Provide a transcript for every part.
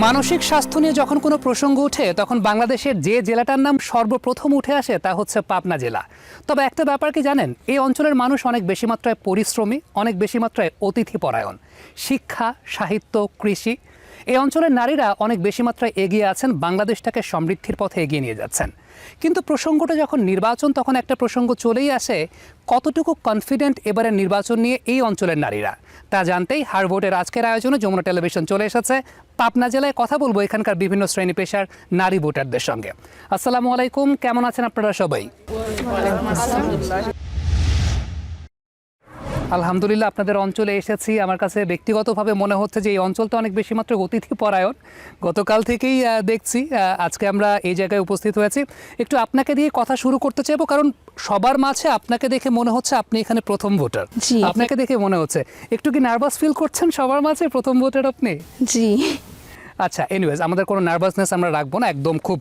মানসিক স্বাস্থ্য নিয়ে যখন কোনো প্রসঙ্গ ওঠে তখন বাংলাদেশের যে জেলাটার নাম সর্বপ্রথম উঠে আসে তা হচ্ছে পাবনা জেলা। তবে একটা ব্যাপার কি জানেন, এই অঞ্চলের মানুষ অনেক বেশি মাত্রায় পরিশ্রমী, অনেক বেশি মাত্রায় অতিথিপরায়ণ। শিক্ষা, সাহিত্য, কৃষি, এই অঞ্চলের নারীরা অনেক বেশি মাত্রায় এগিয়ে আছেন, বাংলাদেশটাকে সমৃদ্ধির পথে এগিয়ে নিয়ে যাচ্ছেন। কিন্তু প্রসঙ্গটা যখন নির্বাচন, তখন একটা প্রসঙ্গ চলেই আসে, কতটুকু কনফিডেন্ট এবারের নির্বাচন নিয়ে এই অঞ্চলের নারীরা। তা জানতেই হার ভোটের আজকের আয়োজনে যমুনা টেলিভিশন চলে এসেছে পাবনা জেলায়। কথা বলবো এখানকার বিভিন্ন শ্রেণী পেশার নারী ভোটারদের সঙ্গে। আসসালামু আলাইকুম, কেমন আছেন আপনারা সবাই? আলহামদুলিল্লাহ, আপনাদের অঞ্চলে এসেছি। আমার কাছে ব্যক্তিগতভাবে মনে হচ্ছে যে এই অঞ্চলটা অনেক বেশি মাত্র অতিথিপরায়ণ। গতকাল থেকেই দেখছি, আজকে আমরা এই জায়গায় উপস্থিত হয়েছি। একটু আপনাকে দিয়ে কথা শুরু করতে চাইবো, কারণ সবার মাঝে আপনাকে দেখে মনে হচ্ছে আপনি এখানে প্রথম ভোটার। আপনাকে দেখে মনে হচ্ছে একটু কি নার্ভাস ফিল করছেন? সবার মাঝে প্রথম ভোটার আপনি। জি আচ্ছা, এনিওয়েজ, আমাদের কোনো নার্ভাসনেস আমরা রাখবো না, একদম খুব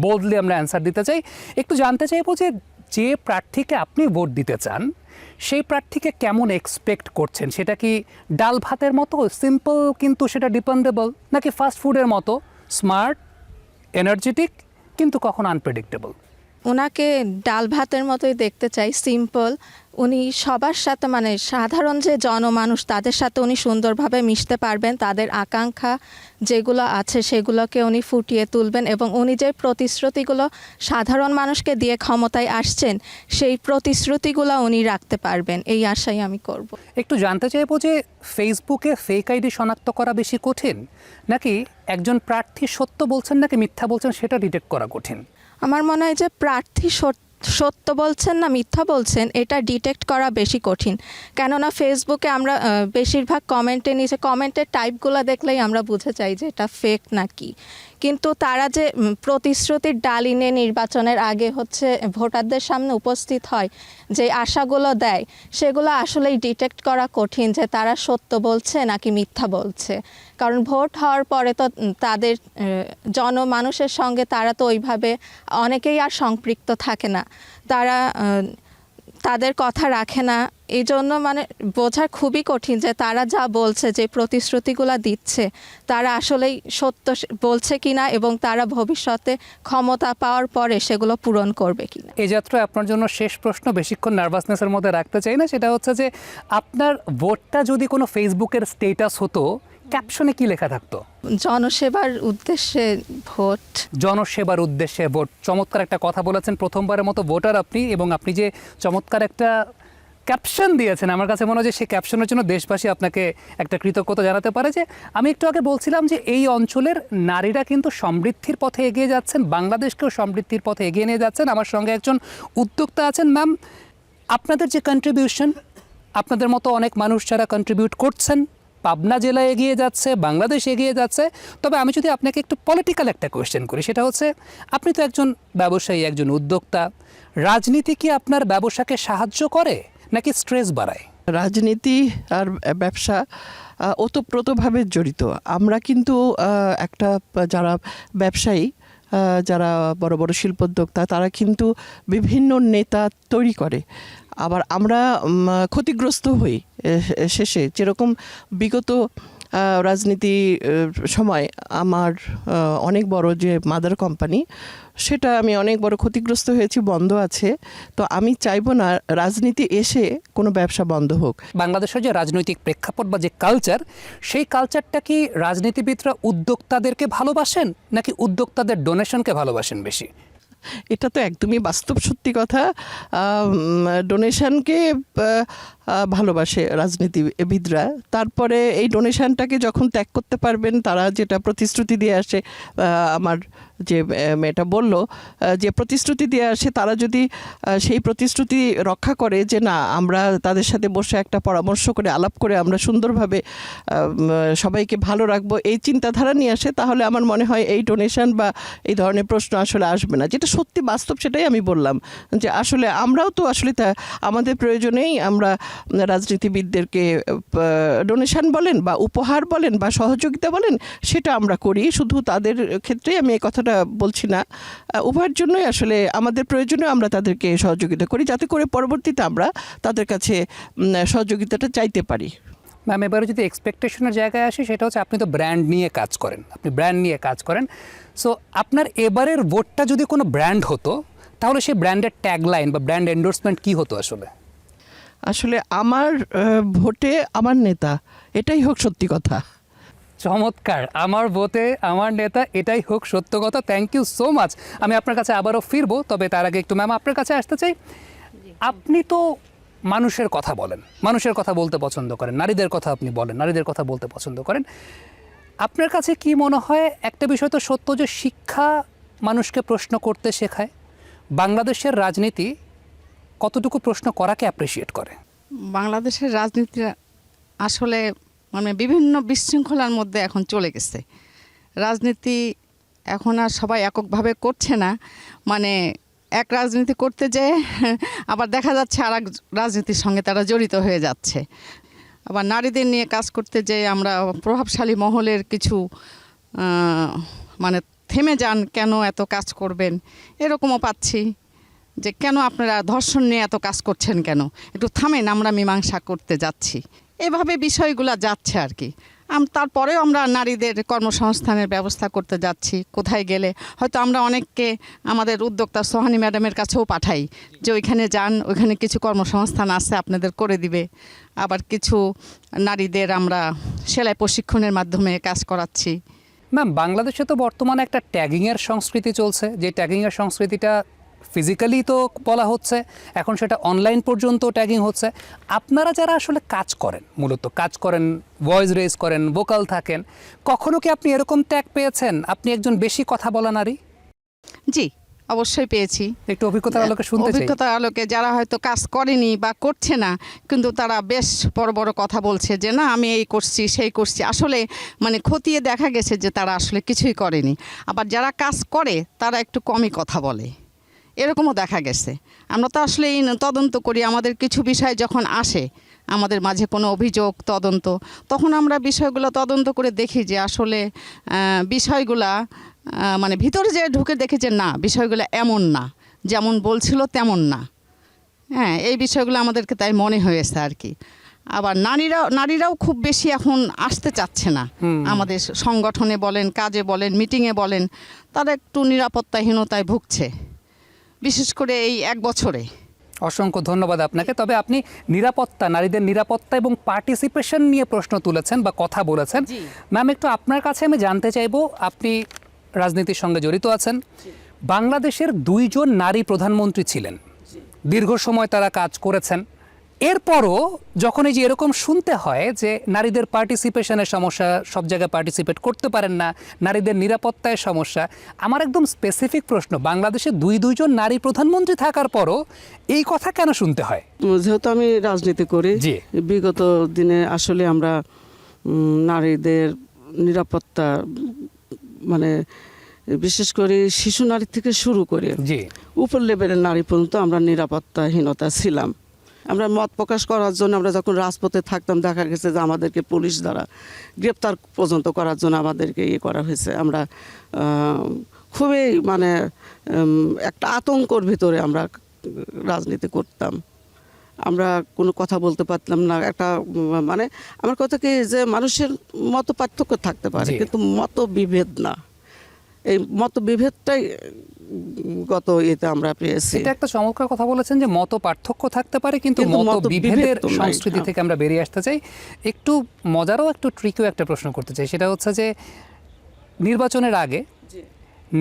বোল্ডলি আমরা অ্যান্সার দিতে চাই। একটু জানতে চাইবো যে প্রার্থীকে আপনি ভোট দিতে চান সেই প্রার্থীকে কেমন এক্সপেক্ট করছেন? সেটা কি ডাল ভাতের মতো সিম্পল কিন্তু সেটা ডিপেন্ডেবল, নাকি ফাস্ট ফুডের মতো স্মার্ট, এনার্জেটিক কিন্তু কখনো আনপ্রেডিক্টেবল? ওনাকে ডাল ভাতের মতোই দেখতে চাই, সিম্পল। উনি সবার সাথে, মানে সাধারণ যে জনমানুষ তাদের সাথে উনি সুন্দরভাবে মিশতে পারবেন, তাদের আকাঙ্ক্ষা যেগুলো আছে সেগুলোকে উনি ফুটিয়ে তুলবেন, এবং উনি যে প্রতিশ্রুতিগুলো সাধারণ মানুষকে দিয়ে ক্ষমতায় আসছেন সেই প্রতিশ্রুতিগুলো উনি রাখতে পারবেন, এই আশাই আমি করব। একটু জানতে চাইবো যে ফেসবুকে ফেক আইডি শনাক্ত করা বেশি কঠিন, নাকি একজন প্রার্থী সত্য বলছেন নাকি মিথ্যা বলছেন সেটা ডিটেক্ট করা কঠিন? আমার মনে হয় যে প্রার্থী সত্য বলছেন না মিথ্যা বলছেন এটা ডিটেক্ট করা বেশি কঠিন। কেননা ফেসবুকে আমরা বেশিরভাগ কমেন্টের টাইপগুলো দেখলেই আমরা বুঝে যাই যে এটা ফেক নাকি। কিন্তু তারা যে প্রতিশ্রুতির ডালিনে নির্বাচনের আগে হচ্ছে ভোটারদের সামনে উপস্থিত হয়, যে আশাগুলো দেয়, সেগুলো আসলেই ডিটেক্ট করা কঠিন যে তারা সত্য বলছে নাকি মিথ্যা বলছে। কারণ ভোট হওয়ার পরে তো তাদের জনমানুষের সঙ্গে তারা তো ওইভাবে অনেকেই আর সম্পৃক্ত থাকে না, তারা তাদের কথা রাখে না। এই জন্য মানে বোঝা খুবই কঠিন যে তারা যা বলছে, যে প্রতিশ্রুতিগুলো দিচ্ছে, তারা আসলেই সত্য বলছে কিনা এবং তারা ভবিষ্যতে ক্ষমতা পাওয়ার পরে সেগুলো পূরণ করবে কিনা। এই যাত্রায় আপনার জন্য শেষ প্রশ্ন, বেশিক্ষণ নার্ভাসনেসের মধ্যে রাখতে চাই না, সেটা হচ্ছে যে আপনার ভোটটা যদি কোনো ফেসবুকের স্টেটাস হতো, ক্যাপশনে কি লেখা থাকতো? জনসেবার উদ্দেশ্যে ভোট। জনসেবার উদ্দেশ্যে ভোট, চমৎকার একটা কথা বলেছেন। প্রথমবারের মতো ভোটার আপনি, এবং আপনি যে চমৎকার একটা ক্যাপশন দিয়েছেন, আমার কাছে মনে হয় যে সেই ক্যাপশনের জন্য দেশবাসী আপনাকে একটা কৃতজ্ঞতা জানাতে পারে। যে আমি একটু আগে বলছিলাম যে এই অঞ্চলের নারীরা কিন্তু সমৃদ্ধির পথে এগিয়ে যাচ্ছেন, বাংলাদেশকেও সমৃদ্ধির পথে এগিয়ে নিয়ে যাচ্ছেন। আমার সঙ্গে একজন উদ্যোক্তা আছেন। ম্যাম, আপনাদের যে কন্ট্রিবিউশন, আপনাদের মতো অনেক মানুষ যারা কন্ট্রিবিউট করছেন, পাবনা জেলা এগিয়ে যাচ্ছে, বাংলাদেশ এগিয়ে যাচ্ছে। তবে আমি যদি আপনাকে একটু পলিটিক্যাল একটা কোয়েশ্চেন করি, সেটা হচ্ছে আপনি তো একজন ব্যবসায়ী, একজন উদ্যোক্তা, রাজনীতি কি আপনার ব্যবসাকে সাহায্য করে নাকি স্ট্রেস বাড়ায়? রাজনীতি আর ব্যবসা ওতপ্রোতভাবে জড়িত। আমরা কিন্তু একটা যারা ব্যবসায়ী, যারা বড় বড় শিল্পোদ্যোক্তা, তারা কিন্তু বিভিন্ন নেতা তৈরি করে, আবার আমরা ক্ষতিগ্রস্ত হই শেষে। যেরকম বিগত রাজনীতি সময় আমার অনেক বড় যে মাদার কোম্পানি, সেটা আমি অনেক বড় ক্ষতিগ্রস্ত হয়েছি, বন্ধ আছে। তো আমি চাইবো না রাজনীতি এসে কোনো ব্যবসা বন্ধ হোক। বাংলাদেশের যে রাজনৈতিক প্রেক্ষাপট বা যে কালচার, সেই কালচারটা কি রাজনীতিবিদরা উদ্যোক্তাদেরকে ভালোবাসেন নাকি উদ্যোক্তাদের ডোনেশনকে ভালোবাসেন বেশি? এটা তো একদমই বাস্তব সত্যি কথা। ডোনেশনকে ভালোবাসে রাজনীতিবিদরা। তারপরে এই ডোনেশনটাকে যখন ত্যাগ করতে পারবেন, তারা যেটা প্রতিশ্রুতি দিয়ে আসে, আমার যে মেয়েটা বলল যে প্রতিশ্রুতি দিয়ে আসে, তারা যদি সেই প্রতিশ্রুতি রক্ষা করে, যে না আমরা তাদের সাথে বসে একটা পরামর্শ করে আলাপ করে আমরা সুন্দরভাবে সবাইকে ভালো রাখবো, এই চিন্তাধারা নিয়ে আসে, তাহলে আমার মনে হয় এই ডোনেশন বা এই ধরনের প্রশ্ন আসলে আসবে না। যেটা সত্যি বাস্তব সেটাই আমি বললাম, যে আসলে আমরাও তো আসলে আমাদের প্রয়োজনেই আমরা রাজনীতিবিদদেরকে ডোনেশন বলেন বা উপহার বলেন বা সহযোগিতা বলেন, সেটা আমরা করি। শুধু তাদের ক্ষেত্রেই আমি এই কথাটা বলছি না, উভয়ের জন্যই আসলে আমাদের প্রয়োজনে আমরা তাদেরকে সহযোগিতা করি, যাতে করে পরবর্তীতে আমরা তাদের কাছে সহযোগিতাটা চাইতে পারি। ম্যাম এবারে যদি এক্সপেকটেশনের জায়গায় আসি, সেটা হচ্ছে আপনি তো ব্র্যান্ড নিয়ে কাজ করেন, আপনি ব্র্যান্ড নিয়ে কাজ করেন। সো আপনার এবারের ভোটটা যদি কোনো ব্র্যান্ড হতো, তাহলে সেই ব্র্যান্ডের ট্যাগলাইন বা ব্র্যান্ড এন্ডোর্সমেন্ট কী হতো আসলে? আসলে আমার ভোটে আমার নেতা, এটাই হোক সত্যি কথা। চমৎকার, আমার ভোটে আমার নেতা, এটাই হোক সত্য কথা। Thank you so much. আমি আপনার কাছে আবারও ফিরবো, তবে তার আগে একটু ম্যাম আপনার কাছে আসতে চাই। আপনি তো মানুষের কথা বলেন, মানুষের কথা বলতে পছন্দ করেন, নারীদের কথা আপনি বলেন, নারীদের কথা বলতে পছন্দ করেন। আপনার কাছে কি মনে হয়, একটা বিষয় তো সত্য যে শিক্ষা মানুষকে প্রশ্ন করতে শেখায়। বাংলাদেশের রাজনীতি কতটুকু প্রশ্ন করাকে অ্যাপ্রিসিয়েট করে? বাংলাদেশের রাজনীতি আসলে মানে বিভিন্ন বিশৃঙ্খলার মধ্যে এখন চলে গেছে। রাজনীতি এখন আর সবাই এককভাবে করছে না, মানে এক রাজনীতি করতে যেয়ে আবার দেখা যাচ্ছে আর এক রাজনীতির সঙ্গে তারা জড়িত হয়ে যাচ্ছে। আবার নারীদের নিয়ে কাজ করতে যেয়ে আমরা প্রভাবশালী মহলের কিছু মানে থেমে যান, কেন এত কাজ করবেন, এরকমও পাচ্ছি যে কেন আপনারা ধর্ষণ নিয়ে এত কাজ করছেন, কেন একটু থামেন, আমরা মীমাংসা করতে যাচ্ছি। এভাবে বিষয়গুলো যাচ্ছে আর কি। তারপরেও আমরা নারীদের কর্মসংস্থানের ব্যবস্থা করতে যাচ্ছি। কোথায় গেলে হয়তো আমরা অনেককে আমাদের উদ্যোক্তা সোহানি ম্যাডামের কাছেও পাঠাই যে ওইখানে যান, ওইখানে কিছু কর্মসংস্থান আছে, আপনাদের করে দিবে। আবার কিছু নারীদের আমরা সেলাই প্রশিক্ষণের মাধ্যমে কাজ করাচ্ছি। ম্যাম বাংলাদেশে তো বর্তমানে একটা ট্যাগিংয়ের সংস্কৃতি চলছে, যে ট্যাগিংয়ের সংস্কৃতিটা ফিজিক্যালি তো বলা হচ্ছে, এখন সেটা অনলাইন পর্যন্ত ট্যাগিং হচ্ছে। আপনারা যারা আসলে কাজ করেন, মূলত কাজ করেন, ভয়েস রেজ করেন, ভোকাল থাকেন, কখনো কি আপনি এরকম ট্যাগ পেয়েছেন আপনি একজন বেশি কথা বলা নারী? জি, অবশ্যই পেয়েছি। একটু অভিজ্ঞতার আলোকে শুনতে চাই। অভিজ্ঞতার আলোকে যারা হয়তো কাজ করেনি বা করছে না, কিন্তু তারা বেশ বড় বড় কথা বলছে যে না আমি এই করছি সেই করছি, আসলে মানে খতিয়ে দেখা গেছে যে তারা আসলে কিছুই করেনি। আবার যারা কাজ করে তারা একটু কমই কথা বলে, এরকমও দেখা গেছে। আমরা তো আসলে এই তদন্ত করি, আমাদের কিছু বিষয় যখন আসে আমাদের মাঝে কোনো অভিযোগ তদন্ত, তখন আমরা বিষয়গুলো তদন্ত করে দেখি যে আসলে বিষয়গুলা মানে ভিতরে যে ঢুকে দেখি যে না বিষয়গুলো এমন না, যেমন বলছিল তেমন না। হ্যাঁ, এই বিষয়গুলো আমাদেরকে তাই মনে হয়েছে আর কি। আবার নারীরাও খুব বেশি এখন আসতে চাচ্ছে না আমাদের সংগঠনে বলেন, কাজে বলেন, মিটিংয়ে বলেন, তারা একটু নিরাপত্তাহীনতায় ভুগছে, বিশেষ করে এই এক বছরে। অসংখ্য ধন্যবাদ আপনাকে। তবে আপনি নিরাপত্তা, নারীদের নিরাপত্তা এবং পার্টিসিপেশন নিয়ে প্রশ্ন তুলেছেন বা কথা বলেছেন। ম্যাম একটু আপনার কাছে আমি জানতে চাইবো, আপনি রাজনীতির সঙ্গে জড়িত আছেন। বাংলাদেশের 2 জন নারী প্রধানমন্ত্রী ছিলেন, দীর্ঘ সময় তারা কাজ করেছেন। এরপরও যখন এই যে এরকম শুনতে হয় যে নারীদের পার্টিসিপেশনের সমস্যা, সব জায়গায় পার্টিসিপেট করতে পারেন না, নারীদের নিরাপত্তায় সমস্যা, আমার একদম স্পেসিফিক প্রশ্ন, বাংলাদেশে 2 জন নারী প্রধানমন্ত্রী থাকার পরও এই কথা কেন শুনতে হয়? যেহেতু আমি রাজনীতি করি, জি। বিগত দিনে আসলে আমরা নারীদের নিরাপত্তা মানে বিশেষ করে শিশু নারী থেকে শুরু করে জি, উপর লেভেলের নারী পর্যন্ত আমরা নিরাপত্তাহীনতা ছিলাম। আমরা মত প্রকাশ করার জন্য আমরা যখন রাজপথে থাকতাম, দেখা গেছে যে আমাদেরকে পুলিশ দ্বারা গ্রেপ্তার পর্যন্ত করার জন্য আমাদেরকে ইয়ে করা হয়েছে। আমরা খুবই মানে একটা আতঙ্কর ভিতরে আমরা রাজনীতি করতাম। আমরা কোনো কথা বলতে পারতাম না। একটা মানে আমার কথা কি যে মানুষের মত পার্থক্য থাকতে পারে, জি। কিন্তু মত বিভেদ না। এই মত বিভেদটাই গত ইয়েতে আমরা পেয়েছি। এটা একটা চমৎকার কথা বলেছেন যে মত পার্থক্য থাকতে পারে, কিন্তু কিন্তু মত মতবিভেদ বিভেদের তো নাই। সংস্কৃতি থেকে আমরা বেরিয়ে আসতে চাই। একটু মজারও একটু ট্রিকিও একটা প্রশ্ন করতে চাই, সেটা হচ্ছে যে নির্বাচনের আগে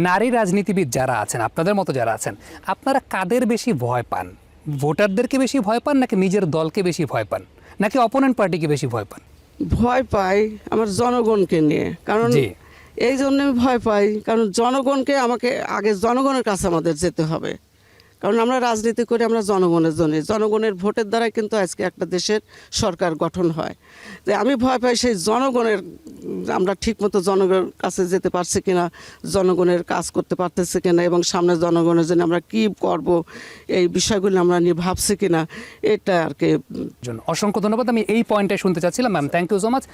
নারী রাজনীতিবিদ যারা আছেন, আপনাদের মতো যারা আছেন, আপনারা কাদের বেশি ভয় পান? ভোটারদেরকে বেশি ভয় পান, নাকি নিজের দলকে বেশি ভয় পান, নাকি অপোনেন্ট পার্টিকে বেশি ভয় পান? ভয় পাই আমার জনগণকে নিয়ে। কারণ জি। এই জন্য আমি ভয় পাই, কারণ জনগণকে আমাকে আগে জনগণের কাছে আমাদের যেতে হবে। কারণ আমরা রাজনীতি করি আমরা জনগণের জন্য, জনগণের ভোটের দ্বারাই কিন্তু আজকে একটা দেশের সরকার গঠন হয়। যে আমি ভয় পাই সেই জনগণের, আমরা ঠিকমতো জনগণের কাছে যেতে পারছি কিনা, জনগণের কাজ করতে পারতেছি কিনা, এবং সামনে জনগণের জন্য আমরা কি করব এই বিষয়গুলো আমরা নিয়ে ভাবছি কিনা, এটা আর কি। অসংখ্য ধন্যবাদ। আমি এই পয়েন্টটা শুনতে চাচ্ছিলাম ma'am, thank you so much.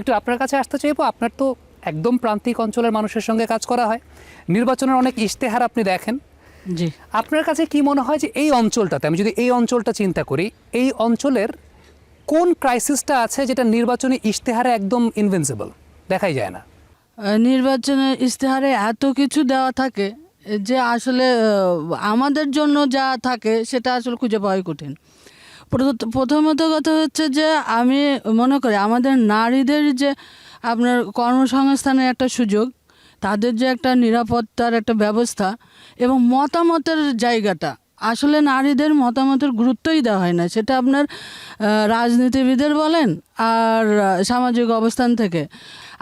একটু আপনার কাছে আসতে চাইবো, আপনার তো একদম প্রান্তিক অঞ্চলের মানুষের সঙ্গে কাজ করা হয়, নির্বাচনের অনেক ইশতেহার আপনি দেখেন। জি, আপনার কাছে কি মনে হয় যে এই অঞ্চলটাতে, আমি যদি এই অঞ্চলটা চিন্তা করি, এই অঞ্চলের কোন ক্রাইসিসটা আছে যেটা নির্বাচনী ইশতেহারে একদম ইনভিনসিবল, দেখাই যায় না? নির্বাচনের ইশতেহারে এত কিছু দেওয়া থাকে যে আসলে আমাদের জন্য যা থাকে সেটা আসলে খুঁজে পাওয়াই কঠিন। প্রথমত কথা হচ্ছে যে আমি মনে করি আমাদের নারীদের যে আপনার কর্মসংস্থানের একটা সুযোগ, তাদের যে একটা নিরাপত্তার একটা ব্যবস্থা এবং মতামতের জায়গাটা, আসলে নারীদের মতামতের গুরুত্বই দেওয়া হয় না। সেটা আপনার রাজনীতিবিদের বলেন আর সামাজিক অবস্থান থেকে।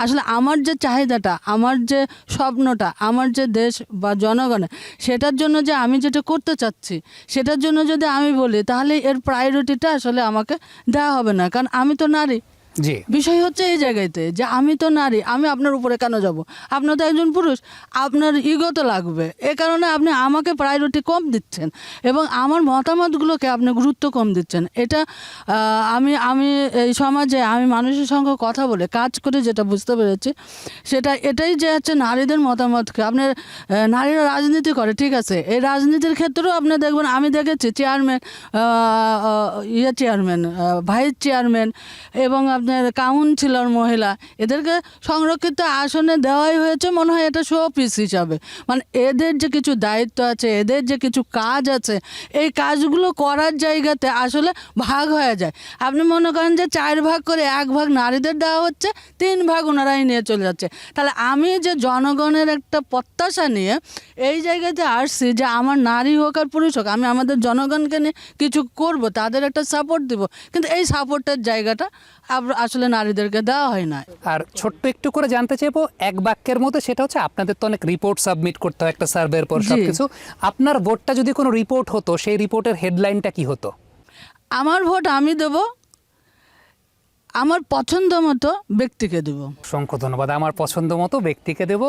আসলে আমার যে চাহিদাটা, আমার যে স্বপ্নটা, আমার যে দেশ বা জনগণের, সেটার জন্য যে আমি যেটা করতে চাচ্ছি, সেটার জন্য যদি আমি বলি, তাহলে এর প্রায়োরিটিটা আসলে আমাকে দেওয়া হবে না, কারণ আমি তো নারী। জি, বিষয় হচ্ছে এই জায়গাতে যে আমি তো নারী, আমি আপনার উপরে কেন যাব? আপনার তো একজন পুরুষ, আপনার ইগো তো লাগবে। এ কারণে আপনি আমাকে প্রায়োরিটি কম দিচ্ছেন এবং আমার মতামতগুলোকে আপনি গুরুত্ব কম দিচ্ছেন। এটা আমি এই সমাজে আমি মানুষের সঙ্গে কথা বলে কাজ করে যেটা বুঝতে পেরেছি, সেটা এটাই যে হচ্ছে নারীদের মতামতকে আপনার নারীরা রাজনীতি করে, ঠিক আছে, এই রাজনীতির ক্ষেত্রেও আপনি দেখবেন, আমি দেখেছি চেয়ারম্যান, চেয়ারম্যান, ভাইস চেয়ারম্যান এবং আপনার কাউন্সিলর মহিলা, এদেরকে সংরক্ষিত আসনে দেওয়াই হয়েছে মনে হয় এটা শো পিস হিসাবে। মানে এদের যে কিছু দায়িত্ব আছে, এদের যে কিছু কাজ আছে, এই কাজগুলো করার জায়গাতে আসলে ভাগ হয়ে যায়। আপনি মনে করেন যে 4 ভাগ করে 1 ভাগ নারীদের দেওয়া হচ্ছে, 3 ভাগ ওনারাই নিয়ে চলে যাচ্ছে। তাহলে আমি যে জনগণের একটা প্রত্যাশা নিয়ে এই জায়গাতে আসছি যে আমার নারী হোক আর পুরুষ হোক, আমি আমাদের জনগণকে নিয়ে কিছু করব, তাদের একটা সাপোর্ট দিব, কিন্তু এই সাপোর্টের জায়গাটা আসলে নারীদেরকে দেওয়া হয় না। আর ছোট্ট একটু করে জানতে চাইবো এক বাক্যের মধ্যে, সেটা হচ্ছে আপনাদের তো অনেক রিপোর্ট সাবমিট করতে হয় একটা সার্ভের পর জি। সবকিছু। আপনার ভোটটা যদি কোনো রিপোর্ট হতো, সেই রিপোর্টের হেডলাইনটা কি হতো? আমার ভোট আমি দেব আমার পছন্দ মতো ব্যক্তিকে দেব। অসংখ্য ধন্যবাদ। আমার পছন্দ মতো ব্যক্তিকে দেব।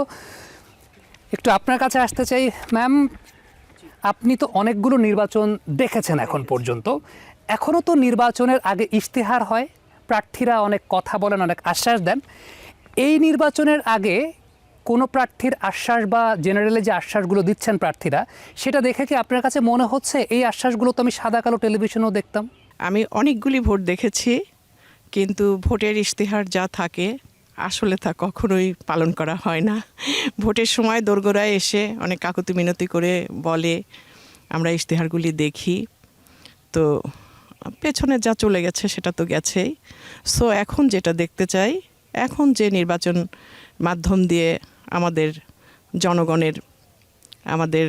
একটু আপনার কাছে আসতে চাই ম্যাম, আপনি তো অনেকগুলো নির্বাচন দেখেছেন এখন পর্যন্ত, এখনও তো নির্বাচনের আগে ইশতেহার হয়, প্রার্থীরা অনেক কথা বলেন, অনেক আশ্বাস দেন। এই নির্বাচনের আগে কোনো প্রার্থীর আশ্বাস বা জেনারেলে যে আশ্বাসগুলো দিচ্ছেন প্রার্থীরা, সেটা দেখে কি আপনার কাছে মনে হচ্ছে এই আশ্বাসগুলো তো আমি সাদা কালো টেলিভিশনেও দেখতাম? আমি অনেকগুলি ভোট দেখেছি, কিন্তু ভোটের ইশতেহার যা থাকে আসলে তা কখনোই পালন করা হয় না। ভোটের সময় দোরগোড়ায় এসে অনেক কাকুতি মিনতি করে বলে, আমরা ইশতেহারগুলি দেখি, তো পেছনে যা চলে গেছে সেটা তো গেছেই। সো এখন যেটা দেখতে চাই, এখন যে নির্বাচন মাধ্যম দিয়ে আমাদের জনগণের, আমাদের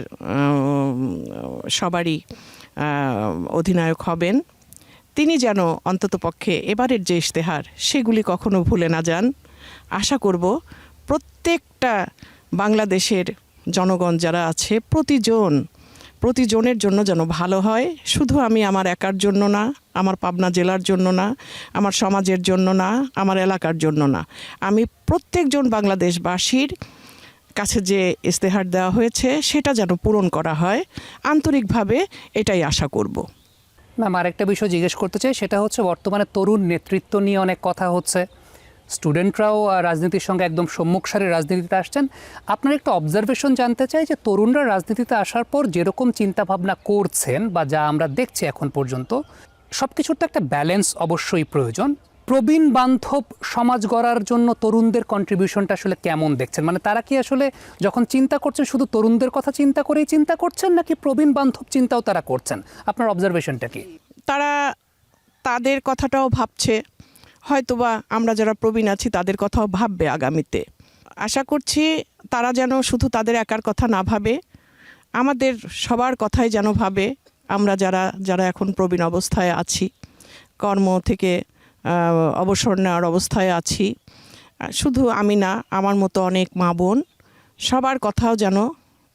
সবারই অধিনায়ক হবেন, তিনি যেন অন্ততপক্ষে এবারের যে ইশতেহার সেগুলি কখনো ভুলে না যান। আশা করব প্রত্যেকটা বাংলাদেশের জনগণ যারা আছে, প্রতিজনের জন্য যেন ভালো হয়। শুধু আমি আমার একার জন্য না, আমার পাবনা জেলার জন্য না, আমার সমাজের জন্য না, আমার এলাকার জন্য না, আমি প্রত্যেকজন বাংলাদেশবাসীর কাছে যে ইশতেহার দেওয়া হয়েছে সেটা যেন পূরণ করা হয়, আন্তরিকভাবে এটাই আশা করব। ম্যাম, আরেকটা বিষয় জিজ্ঞেস করতে চাই, সেটা হচ্ছে বর্তমানে তরুণ নেতৃত্ব নিয়ে অনেক কথা হচ্ছে, স্টুডেন্টরাও রাজনীতির সঙ্গে একদম সম্মুখ সারির রাজনীতিতে আসছেন। আপনার একটা অবজারভেশন জানতে চাই যে তরুণরা রাজনীতিতে আসার পর যেরকম চিন্তাভাবনা করছেন বা যা আমরা দেখছি এখন পর্যন্ত, সব কিছুর তো একটা ব্যালেন্স অবশ্যই প্রয়োজন। প্রবীণ বান্ধব সমাজ গড়ার জন্য তরুণদের কন্ট্রিবিউশনটা আসলে কেমন দেখছেন? মানে তারা কি আসলে যখন চিন্তা করছেন শুধু তরুণদের কথা চিন্তা করেই চিন্তা করছেন, নাকি প্রবীণ বান্ধব চিন্তাও তারা করছেন? আপনার অবজারভেশনটা কি? তারা তাদের কথাটাও ভাবছে, হয়তোবা আমরা যারা প্রবীণ আছি তাদের কথাও ভাববে আগামীতে। আশা করছি তারা যেন শুধু তাদের একার কথা না ভাবে, আমাদের সবার কথাই যেন ভাবে। আমরা যারা এখন প্রবীণ অবস্থায় আছি, কর্ম থেকে অবসর নেওয়ার অবস্থায় আছি, শুধু আমি না, আমার মতো অনেক মা বোন, সবার কথাও যেন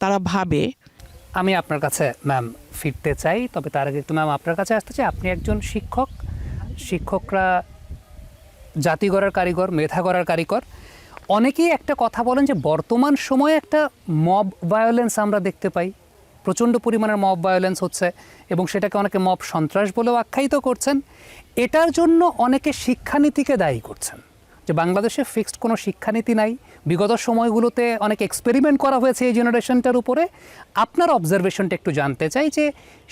তারা ভাবে। আমি আপনার কাছে ম্যাম ফিরতে চাই, তবে তার আগে একটু ম্যাম আপনার কাছে আসতে চাই। আপনি একজন শিক্ষক, শিক্ষকরা জাতি গড়ার কারিগর, মেধা গড়ার কারিগর। অনেকেই একটা কথা বলেন যে বর্তমান সময়ে একটা মব ভায়োলেন্স আমরা দেখতে পাই, প্রচণ্ড পরিমাণের মব ভায়োলেন্স হচ্ছে এবং সেটাকে অনেকে মব সন্ত্রাস বলেও আখ্যায়িত করছেন। এটার জন্য অনেকে শিক্ষানীতিকে দায়ী করছেন, যে যে বাংলাদেশে ফিক্সড কোনো শিক্ষানীতি নাই, বিগত সময়গুলোতে অনেক এক্সপেরিমেন্ট করা হয়েছে এই জেনারেশনটার উপরে। আপনার অবজারভেশনটা একটু জানতে চাই যে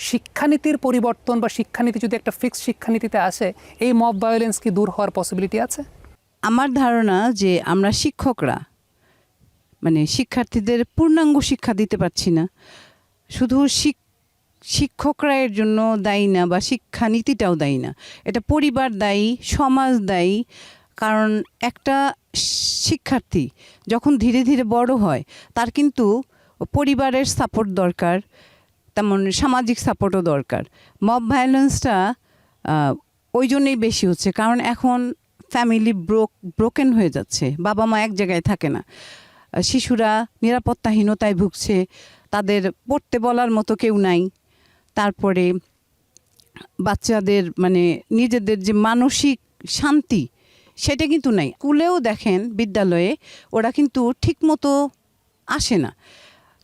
শিক্ষানীতির পরিবর্তন বা শিক্ষানীতি যদি একটা ফিক্সড শিক্ষানীতিতে আসে, এই মব ভায়োলেন্স কি দূর হওয়ার পসিবিলিটি আছে? আমার ধারণা যে আমরা শিক্ষকরা মানে শিক্ষার্থীদের পূর্ণাঙ্গ শিক্ষা দিতে পারছি না। শুধু শিক্ষকরা এর জন্য দায়ী না, বা শিক্ষানীতিটাও দায়ী না, এটা পরিবার দায়ী, সমাজ দায়ী। কারণ একটা শিক্ষার্থী যখন ধীরে ধীরে বড় হয়, তার কিন্তু পরিবারের সাপোর্ট দরকার, তেমন সামাজিক সাপোর্টও দরকার। মব ভায়োলেন্সটা ওই জন্যই বেশি হচ্ছে, কারণ এখন ফ্যামিলি ব্রোকেন হয়ে যাচ্ছে, বাবা মা এক জায়গায় থাকে না, শিশুরা নিরাপত্তাহীনতায় ভুগছে, তাদের পড়তে বলার মতো কেউ নাই। তারপরে বাচ্চাদের মানে নিজেদের যে মানসিক শান্তি সেটা কিন্তু নাই। স্কুলেও দেখেন, বিদ্যালয়ে ওরা কিন্তু ঠিকমতো আসে না।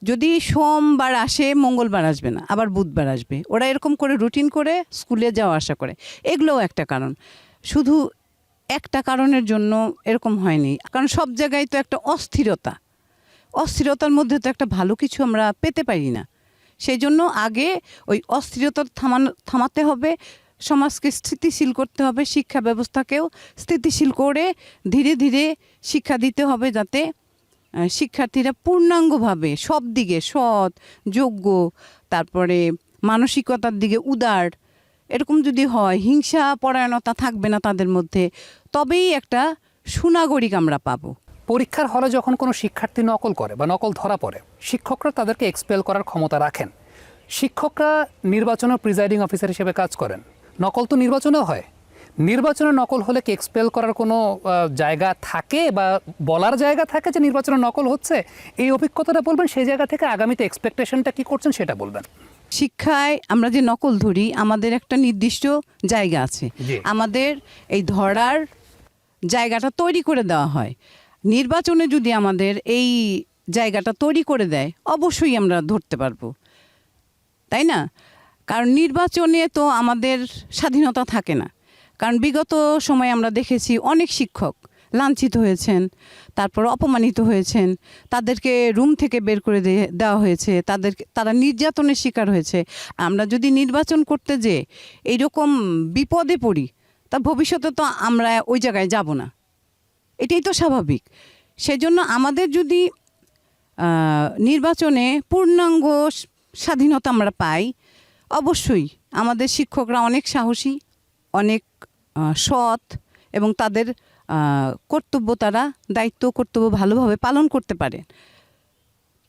যদি সোমবার আসে, মঙ্গলবার আসবে না, আবার বুধবার আসবে। ওরা এরকম করে রুটিন করে স্কুলে যাওয়া আসা করে। এগুলোও একটা কারণ। শুধু একটা কারণের জন্য এরকম হয়নি, কারণ সব জায়গায় তো একটা অস্থিরতার মধ্যে তো একটা ভালো কিছু আমরা পেতে পারি না। সেই জন্য আগে ওই অস্থিরতা থামাতে হবে, সমাজকে স্থিতিশীল করতে হবে, শিক্ষা ব্যবস্থাকেও স্থিতিশীল করে ধীরে ধীরে শিক্ষা দিতে হবে, যাতে শিক্ষার্থীরা পূর্ণাঙ্গভাবে সব দিকে সৎ, যোগ্য, তারপরে মানসিকতার দিকে উদার, এরকম যদি হয়, হিংসা পরায়ণতা থাকবে না তাদের মধ্যে, তবেই একটা সুনাগরিক আমরা পাবো। পরীক্ষার হলে যখন কোনো শিক্ষার্থী নকল করে বা নকল ধরা পড়ে, শিক্ষকরা তাদেরকে এক্সপেল করার ক্ষমতা রাখেন। শিক্ষকরা নির্বাচনের প্রিজাইডিং অফিসার হিসেবে কাজ করেন। নকল তো নির্বাচনেও হয়। নির্বাচনে নকল হলে কি এক্সপেল করার কোনো জায়গা থাকে বা বলার জায়গা থাকে যে নির্বাচনে নকল হচ্ছে? এই অভিজ্ঞতাটা বলবেন, সেই জায়গা থেকে আগামীতে এক্সপেকটেশনটা কি করছেন সেটা বলবেন। শিক্ষায় আমরা যে নকল ধরি, আমাদের একটা নির্দিষ্ট জায়গা আছে, জি। আমাদের এই ধরার জায়গাটা তৈরি করে দেওয়া হয়। নির্বাচনে যদি আমাদের এই জায়গাটা তৈরি করে দেয়, অবশ্যই আমরা ধরতে পারবো, তাই না? কারণ নির্বাচনে তো আমাদের স্বাধীনতা থাকে না। কারণ বিগত সময়ে আমরা দেখেছি অনেক শিক্ষক লাঞ্ছিত হয়েছেন, তারপর অপমানিত হয়েছেন, তাদেরকে রুম থেকে বের করে দেওয়া হয়েছে, তারা নির্যাতনের শিকার হয়েছে। আমরা যদি নির্বাচন করতে যেয়ে এইরকম বিপদে পড়ি, তা ভবিষ্যতে তো আমরা ওই জায়গায় যাব না, এটাই তো স্বাভাবিক। সেজন্য আমাদের যদি নির্বাচনে পূর্ণাঙ্গ স্বাধীনতা আমরা পাই, অবশ্যই আমাদের শিক্ষকরা অনেক সাহসী, অনেক সৎ, এবং তাদের কর্তব্য, তারা কর্তব্য ভালোভাবে পালন করতে পারে।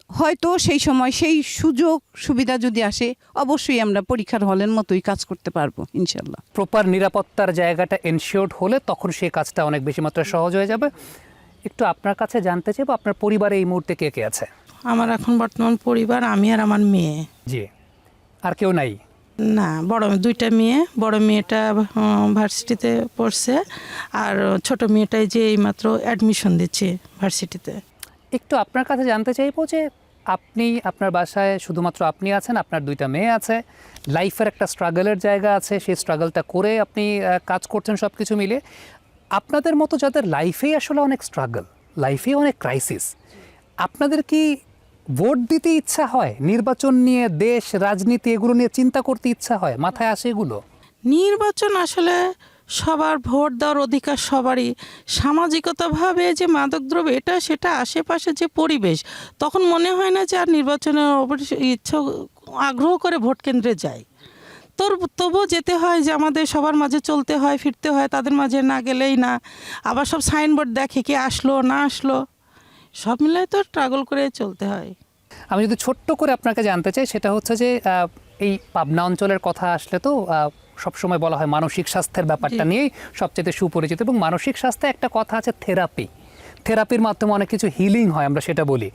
হয়তো সেই সময় সেই সুযোগ সুবিধা যদি আসে, অবশ্যই আমরা পরীক্ষার হলের মতোই কাজ করতে পারবো ইনশাল্লাহ। প্রপার নিরাপত্তার জায়গাটা এনশিওর্ড হলে তখন সেই কাজটা অনেক বেশি মাত্রায় সহজ হয়ে যাবে। একটু আপনার কাছে জানতে চাইবো, আপনার পরিবারে এই মুহূর্তে কে কে আছে? আমার এখন বর্তমান পরিবার আমি আর আমার মেয়ে। জি, আর কেউ নাই? না, দুইটা মেয়ে। বড় মেয়েটা ভার্সিটিতে পড়ছে, আর ছোট মেয়েটাই যে এইমাত্র অ্যাডমিশন দিচ্ছে ভার্সিটিতে। একটু আপনার কাছে জানতে চাইবো যে আপনি আপনার বাসায় শুধুমাত্র আপনি আছেন, আপনার দুইটা মেয়ে আছে, লাইফের একটা স্ট্রাগলের জায়গা আছে, সেই স্ট্রাগলটা করে আপনি কাজ করছেন সব কিছু মিলে। আপনাদের মতো যাদের লাইফেই আসলে অনেক স্ট্রাগল, লাইফে অনেক ক্রাইসিস, আপনাদের কি ভোট দিতে ইচ্ছা হয়? নির্বাচন নিয়ে, দেশ রাজনীতি এগুলো নিয়ে চিন্তা করতে ইচ্ছা হয়? মাথায় আসে এগুলো? নির্বাচন আসলে সবার ভোট দেওয়ার অধিকার সবারই। সামাজিকতাভাবে যে মাদকদ্রব্য এটা সেটা আশেপাশে যে পরিবেশ, তখন মনে হয় না যে আর নির্বাচনের ইচ্ছা আগ্রহ করে ভোট কেন্দ্রে যায়। তবুও যেতে হয়, যে আমাদের সবার মাঝে চলতে হয়, ফিরতে হয়, তাদের মাঝে না গেলেই না। আবার সব সাইনবোর্ড দেখে কে আসলো না আসলো, সব মিলে তো স্ট্রাগল করে চলতে হয়। আমি যদি ছোট্ট করে আপনাকে জানতে চাই, সেটা হচ্ছে যে এই পাবনা অঞ্চলের কথা আসলে তো সবসময় বলা হয় মানসিক স্বাস্থ্যের ব্যাপারটা নিয়েই সবচেয়ে সুপরিচিত, এবং মানসিক স্বাস্থ্যে একটা কথা আছে থেরাপির মাধ্যমে অনেক কিছু হিলিং হয়, আমরা সেটা বলি।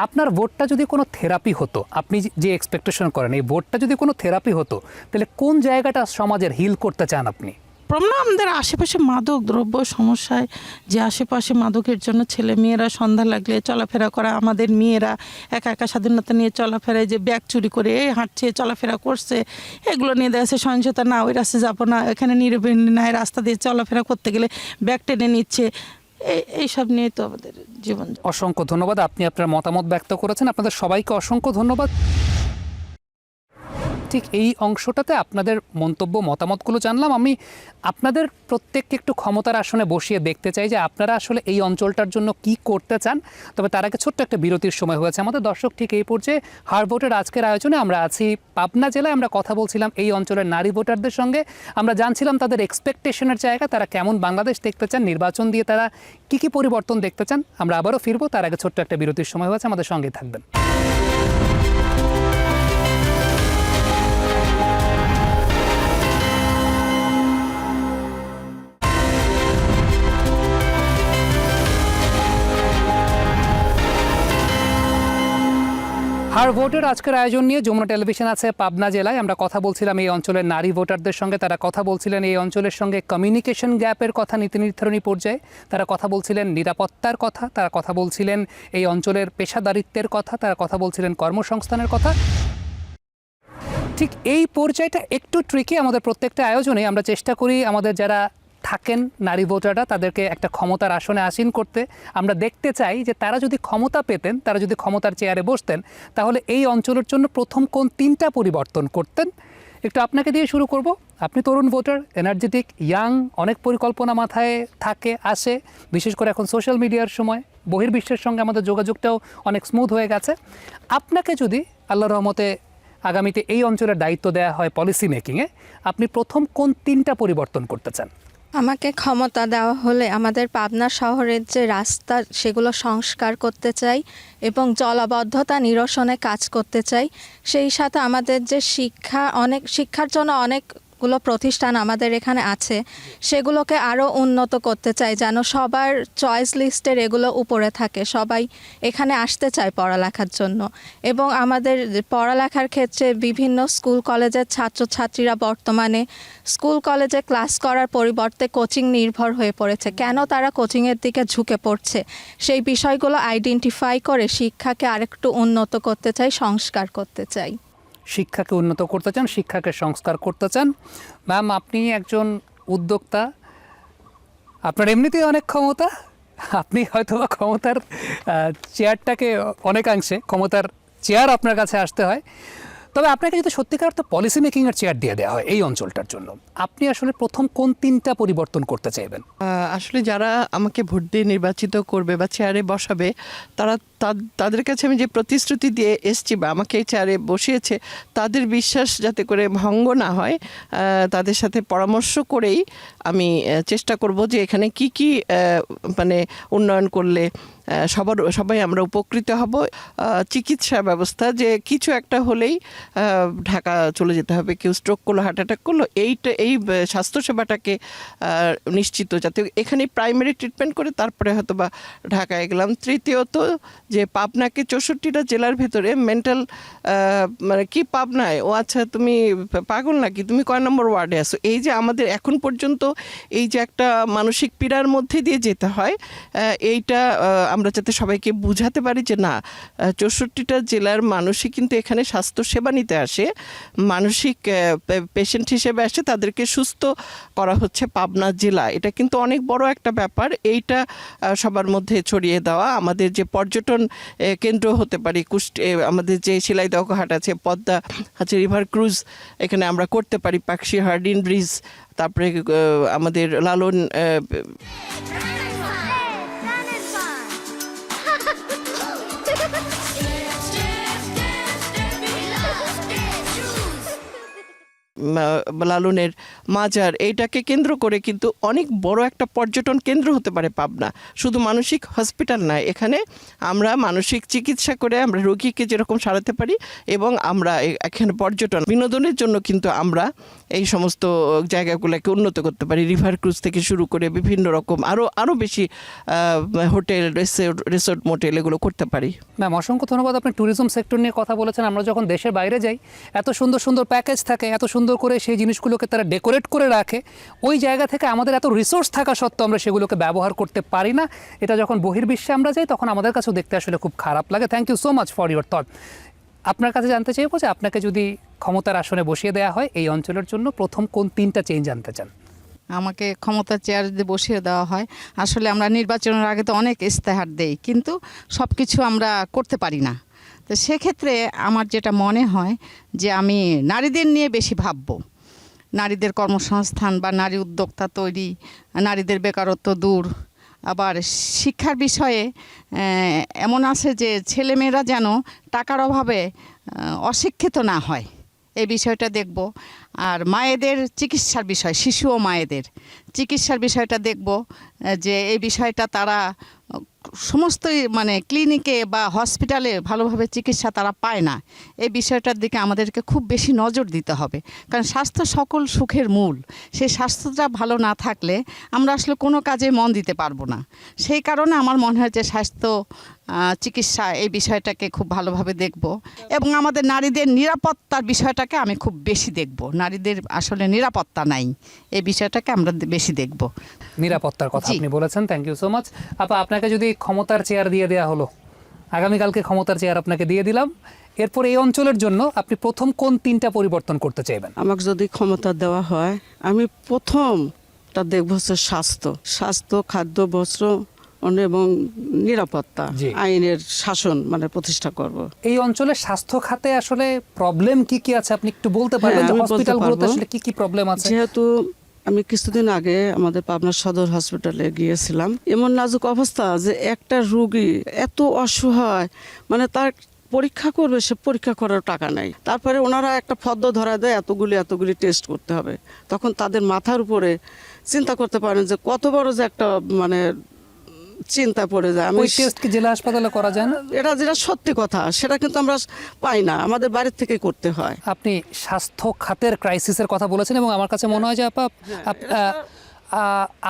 আপনার ভোটটা যদি কোনো থেরাপি হতো, আপনি যে এক্সপেকটেশন করেন, এই ভোটটা যদি কোনো থেরাপি হতো, তাহলে কোন জায়গাটা সমাজের হিল করতে চান আপনি? প্রবলেম আমাদের আশেপাশে মাদক দ্রব্য সমস্যায়, যে আশেপাশে মাদকের জন্য ছেলে মেয়েরা সন্ধ্যা লাগলে চলাফেরা করা, আমাদের মেয়েরা একা একা স্বাধীনতা নিয়ে চলাফেরায়, যে ব্যাগ চুরি করে হাঁটছে, চলাফেরা করছে, এগুলো নিয়ে দেখা যাচ্ছে সহিংসতা, না ওই রাস্তায় যাবো না, এখানে নিরবিলি নাই, রাস্তা দিয়ে চলাফেরা করতে গেলে ব্যাগ টেনে নিচ্ছে। এইসব নিয়ে তো আমাদের জীবন। অসংখ্য ধন্যবাদ, আপনি আপনার মতামত ব্যক্ত করেছেন। আপনাদের সবাইকে অসংখ্য ধন্যবাদ। ঠিক এই অংশটাতে আপনাদের মন্তব্য মতামতগুলো জানলাম। আমি আপনাদের প্রত্যেককে একটু ক্ষমতার আসনে বসিয়ে দেখতে চাই যে আপনারা আসলে এই অঞ্চলটার জন্য কি করতে চান। তবে তার আগে ছোট্ট একটা বিরতির সময় হয়েছে আমাদের। দর্শক, ঠিক এই পর্যায়ে হার ভোটের আজকের আয়োজনে আমরা আছি পাবনা জেলায়। আমরা কথা বলছিলাম এই অঞ্চলের নারী ভোটারদের সঙ্গে। আমরা জানছিলাম তাদের এক্সপেকটেশনের জায়গা, তারা কেমন বাংলাদেশ দেখতে চান, নির্বাচন দিয়ে তারা কী কী পরিবর্তন দেখতে চান। আমরা আবারও ফিরবো, তার আগে ছোট্ট একটা বিরতির সময় হয়েছে, আমাদের সঙ্গেই থাকবেন। হার ভোটের আজকের আয়োজন নিয়ে যমুনা টেলিভিশন আছে পাবনা জেলায়। আমরা কথা বলছিলাম এই অঞ্চলের নারী ভোটারদের সঙ্গে। তারা কথা বলছিলেন এই অঞ্চলের সঙ্গে কমিউনিকেশন গ্যাপের কথা নীতি নির্ধারণী পর্যায়ে। তারা কথা বলছিলেন নিরাপত্তার কথা, তারা কথা বলছিলেন এই অঞ্চলের পেশাদারিত্বের কথা, তারা কথা বলছিলেন কর্মসংস্থানের কথা। ঠিক এই পর্যায়টা একটু ট্রিকি। আমাদের প্রত্যেকটা আয়োজনে আমরা চেষ্টা করি আমাদের যারা থাকেন নারী ভোটাররা তাদেরকে একটা ক্ষমতার আসনে আসীন করতে। আমরা দেখতে চাই যে তারা যদি ক্ষমতা পেতেন, তারা যদি ক্ষমতার চেয়ারে বসতেন, তাহলে এই অঞ্চলের জন্য প্রথম কোন 3টা পরিবর্তন করতেন। একটু আপনাকে দিয়ে শুরু করব। আপনি তরুণ ভোটার, এনার্জেটিক, ইয়াং, অনেক পরিকল্পনা মাথায় থাকে আসে, বিশেষ করে এখন সোশ্যাল মিডিয়ার সময় বহির্বিশ্বের সঙ্গে আমাদের যোগাযোগটাও অনেক স্মুথ হয়ে গেছে। আপনাকে যদি আল্লাহর রহমতে আগামীতে এই অঞ্চলের দায়িত্ব দেওয়া হয় পলিসি মেকিংয়ে, আপনি প্রথম কোন 3টা পরিবর্তন করতে চান? আমাকে ক্ষমতা দেওয়া হলে আমাদের পাবনা শহরের যে রাস্তা সেগুলো সংস্কার করতে চাই এবং জলাবদ্ধতা নিরসনে কাজ করতে চাই। সেই সাথে আমাদের যে শিক্ষার জন্য অনেকগুলো প্রতিষ্ঠান আমাদের এখানে আছে, সেগুলোকে আরও উন্নত করতে চাই যেন সবার চয়েস লিস্টের এগুলো উপরে থাকে, সবাই এখানে আসতে চায় পড়ালেখার জন্য। এবং আমাদের পড়ালেখার ক্ষেত্রে বিভিন্ন স্কুল কলেজের ছাত্রছাত্রীরা বর্তমানে স্কুল কলেজে ক্লাস করার পরিবর্তে কোচিং নির্ভর হয়ে পড়েছে। কেন তারা কোচিংয়ের দিকে ঝুঁকে পড়ছে, সেই বিষয়গুলো আইডেন্টিফাই করে শিক্ষাকে আরেকটু উন্নত করতে চাই, সংস্কার করতে চাই। শিক্ষাকে উন্নত করতে চান, শিক্ষাকে সংস্কার করতে চান। ম্যাম, আপনি একজন উদ্যোক্তা, আপনার এমনিতেই অনেক ক্ষমতা। আপনি হয়তো বা ক্ষমতার চেয়ারটাকে অনেকাংশে ক্ষমতার চেয়ার আপনার কাছে আসতে হয়। তবে আপনাকে যদি সত্যিকার অর্থে পলিসি মেকিংয়ের চেয়ার দিয়ে দেওয়া হয় এই অঞ্চলটার জন্য, আপনি আসলে প্রথম কোন 3টা পরিবর্তন করতে চাইবেন? আসলে যারা আমাকে ভোট দিয়ে নির্বাচিত করবে বা চেয়ারে বসাবে, তাদের কাছে আমি যে প্রতিশ্রুতি দিয়ে এসছি বা আমাকে এই চেয়ারে বসিয়েছে, তাদের বিশ্বাস যাতে করে ভঙ্গ না হয়, তাদের সাথে পরামর্শ করেই আমি চেষ্টা করব যে এখানে কি কি মানে উন্নয়ন করলে সবাই আমরা উপকৃত হব। চিকিৎসা ব্যবস্থা, যে কিছু একটা হলেই ঢাকা চলে যেতে হবে, কেউ স্ট্রোক করলো, হার্ট অ্যাটাক করলো, এই স্বাস্থ্যসেবাটাকে নিশ্চিত যাতে এখানে প্রাইমারি ট্রিটমেন্ট করে তারপরে হয়তো বা ঢাকায় গেলাম। তৃতীয়ত যে পাবনাকে 64টা জেলার ভেতরে মেন্টাল মানে কি পাবনায়, ও আচ্ছা তুমি পাগল নাকি, তুমি কয় নম্বর ওয়ার্ডে আসো, এই যে আমাদের এখন পর্যন্ত এই যে একটা মানসিক পীড়ার মধ্যে দিয়ে যেতে হয়, এইটা আমরা যাতে সবাইকে বুঝাতে পারি যে না, 64টা জেলার মানুষই কিন্তু এখানে স্বাস্থ্য সেবা নিতে আসে, মানসিক পেশেন্ট হিসেবে আসে, তাদেরকে সুস্থ করা হচ্ছে পাবনা জেলা। এটা কিন্তু অনেক বড় একটা ব্যাপার। এইটা সবার মধ্যে ছড়িয়ে দেওয়া। আমাদের যে পর্যটন কেন্দ্র হতে পারি, আমাদের যে শিলাইদহ ঘাট আছে, পদ্মা আছে, রিভার ক্রুজ এখানে আমরা করতে পারি, পাকশি হার্ডিন ব্রিজ, তারপরে আমাদের লালন লালনের মাজার, এইটাকে কেন্দ্র করে কিন্তু অনেক বড় একটা পর্যটন কেন্দ্র হতে পারে পাবনা। শুধু মানসিক হসপিটাল নয়, এখানে আমরা মানসিক চিকিৎসা করে আমরা রোগীকে যেরকম সারাতে পারি, এবং আমরা এখানে পর্যটন বিনোদনের জন্য কিন্তু আমরা এই সমস্ত জায়গাগুলোকে উন্নত করতে পারি। রিভার ক্রুজ থেকে শুরু করে বিভিন্ন রকম আরও বেশি হোটেল, রিসোর্ট, মোটেল এগুলো করতে পারি। ম্যাম, অসংখ্য ধন্যবাদ। আপনি ট্যুরিজম সেক্টর নিয়ে কথা বলেছেন। আমরা যখন দেশের বাইরে যাই, এত সুন্দর সুন্দর প্যাকেজ থাকে, এত সুন্দর করে সেই জিনিসগুলোকে তারা ডেকোরেট করে রাখে। ওই জায়গা থেকে আমাদের এত রিসোর্স থাকা সত্ত্বেও আমরা সেগুলোকে ব্যবহার করতে পারি না। এটা যখন বহির্বিশ্বে আমরা যাই তখন আমাদের কাছেও দেখতে আসলে খুব খারাপ লাগে। Thank you so much for your thought. আপনার কাছে জানতে চাইবো যে আপনাকে যদি ক্ষমতার আসনে বসিয়ে দেওয়া হয় এই অঞ্চলের জন্য, প্রথম কোন 3টা চেঞ্জ আনতে চান? আমাকে ক্ষমতার চেয়ার যদি বসিয়ে দেওয়া হয়, আসলে আমরা নির্বাচনের আগে তো অনেক ইস্তেহার দেই, কিন্তু সব কিছু আমরা করতে পারি না। তো সেক্ষেত্রে আমার যেটা মনে হয় যে আমি নারীদের নিয়ে বেশি ভাববো, নারীদের কর্মসংস্থান বা নারী উদ্যোক্তা তৈরি, নারীদের বেকারত্ব দূর। আবার শিক্ষার বিষয়ে এমন আছে যে ছেলেমেয়েরা যেন টাকার অভাবে অশিক্ষিত না হয়, এই বিষয়টা দেখব। আর মায়েদের চিকিৎসার বিষয়, শিশু ও মায়েদের চিকিৎসার বিষয়টা দেখব, যে এই বিষয়টা তারা সমস্তই মানে ক্লিনিকে বা হসপিটালে ভালোভাবে চিকিৎসা তারা পায় না। এই বিষয়টার দিকে আমাদেরকে খুব বেশি নজর দিতে হবে, কারণ স্বাস্থ্য সকল সুখের মূল। সেই স্বাস্থ্যটা ভালো না থাকলে আমরা আসলে কোনো কাজে মন দিতে পারবো না। সেই কারণে আমার মনে হয় যে স্বাস্থ্য চিকিৎসা এই বিষয়টাকে খুব ভালোভাবে দেখব, এবং আমাদের নারীদের নিরাপত্তার বিষয়টাকে আমি খুব বেশি দেখব। নারীদের আসলে নিরাপত্তা নাই, এই বিষয়টাকে আমরা বেশি দেখব। নিরাপত্তার কথা জি। আপনি বলেছেন, থ্যাংক ইউ সো মাচ। আপা, আপনাকে যদি ক্ষমতার চেয়ার দিয়ে দেওয়া হলো, আগামীকালকে ক্ষমতার চেয়ার আপনাকে দিয়ে দিলাম, এরপর এই অঞ্চলের জন্য আপনি প্রথম কোন 3টা পরিবর্তন করতে চাইবেন? আমাকে যদি ক্ষমতা দেওয়া হয়, আমি প্রথমটা দেখব হচ্ছে স্বাস্থ্য, খাদ্য, বস্ত্র এবং নিরাপত্তা, জি। আইনের শাসন মানে প্রতিষ্ঠা করব। এই অঞ্চলের স্বাস্থ্য খাতে আসলে প্রবলেম কি কি আছে আপনি একটু বলতে পারবেন? হ্যাঁ, আমি বলতে হসপিটালগুলোতে পারবো। আসলে কি কি প্রবলেম আছে? যেহেতু আমি কিছুদিন আগে আমাদের পাবনা সদর হসপিটালে গিয়েছিলাম, এমন নাজুক অবস্থা যে একটা রোগী এত অসহায়, মানে তার পরীক্ষা করবে, সে পরীক্ষা করার টাকা নাই। তারপরে ওনারা একটা ফর্দ ধরা দেয়, এতগুলি টেস্ট করতে হবে। তখন তাদের মাথার উপরে চিন্তা করতে পারেন যে কত বড় যে একটা মানে চিন্তা পড়ে যায়। আমি ওই টেস্ট কি জেলা হাসপাতালে করা যায় না? এটা যেটা সত্যি কথা, সেটা কিন্তু আমরা পাই না, আমাদের বাড়ির থেকে করতে হয়। আপনি স্বাস্থ্য খাতের ক্রাইসিসের কথা বলেছেন, এবং আমার কাছে মনে হয় যে আপা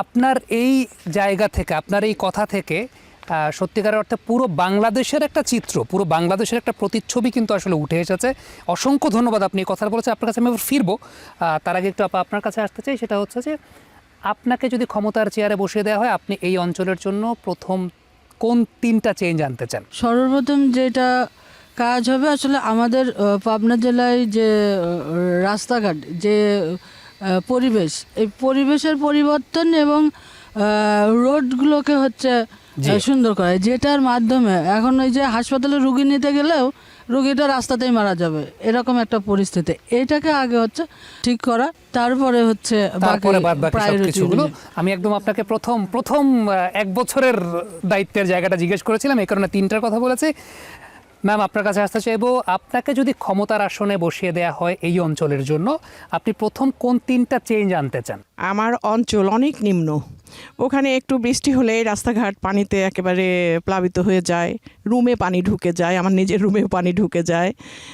আপনার এই জায়গা থেকে, আপনার এই কথা থেকে সত্যিকারের অর্থে পুরো বাংলাদেশের একটা চিত্র, পুরো বাংলাদেশের একটা প্রতিচ্ছবি কিন্তু আসলে উঠে এসেছে। অসংখ্য ধন্যবাদ, আপনি এই কথা বলেছেন। আপনার কাছে আমি আবার ফিরবো, তার আগে একটু আপা আপনার কাছে আসতে চাই। সেটা হচ্ছে যে আপনাকে যদি ক্ষমতার চেয়ারে বসিয়ে দেওয়া হয়, আপনি এই অঞ্চলের জন্য প্রথম কোন 3টা চেঞ্জ আনতে চান? সর্বপ্রথম যেটা কাজ হবে আসলে আমাদের পাবনা জেলায় যে রাস্তাঘাট, যে পরিবেশ, এই পরিবেশের পরিবর্তন এবং রোডগুলোকে হচ্ছে জি। সুন্দর করা, যেটার মাধ্যমে এখন ওই যে হাসপাতালে রুগী নিতে গেলেও রুগীটা রাস্তাতেই মারা যাবে, এরকম একটা পরিস্থিতি। এটাকে আগে হচ্ছে ঠিক করা, তারপরে হচ্ছে তারপরে বাদ বাকি priority সবকিছুগুলো। অনুযায়ী। আমি একদম আপনাকে প্রথম 1 বছরের দায়িত্বের জায়গাটা জিজ্ঞেস করেছিলাম, এই কারণে 3টার কথা বলেছি। ম্যাম, আপনার কাছে আসতে চাইবো, আপনাকে যদি ক্ষমতার আসনে বসিয়ে দেওয়া হয় এই অঞ্চলের জন্য, আপনি প্রথম কোন 3টা চেঞ্জ আনতে চান? আমার অঞ্চল অনেক নিম্ন, ওখানে একটু বৃষ্টি হলে রাস্তাঘাট পানিতে একেবারে প্লাবিত হয়ে যায়, রুমে পানি ঢুকে যায়, আমার নিজের রুমেও পানি ঢুকে যায়।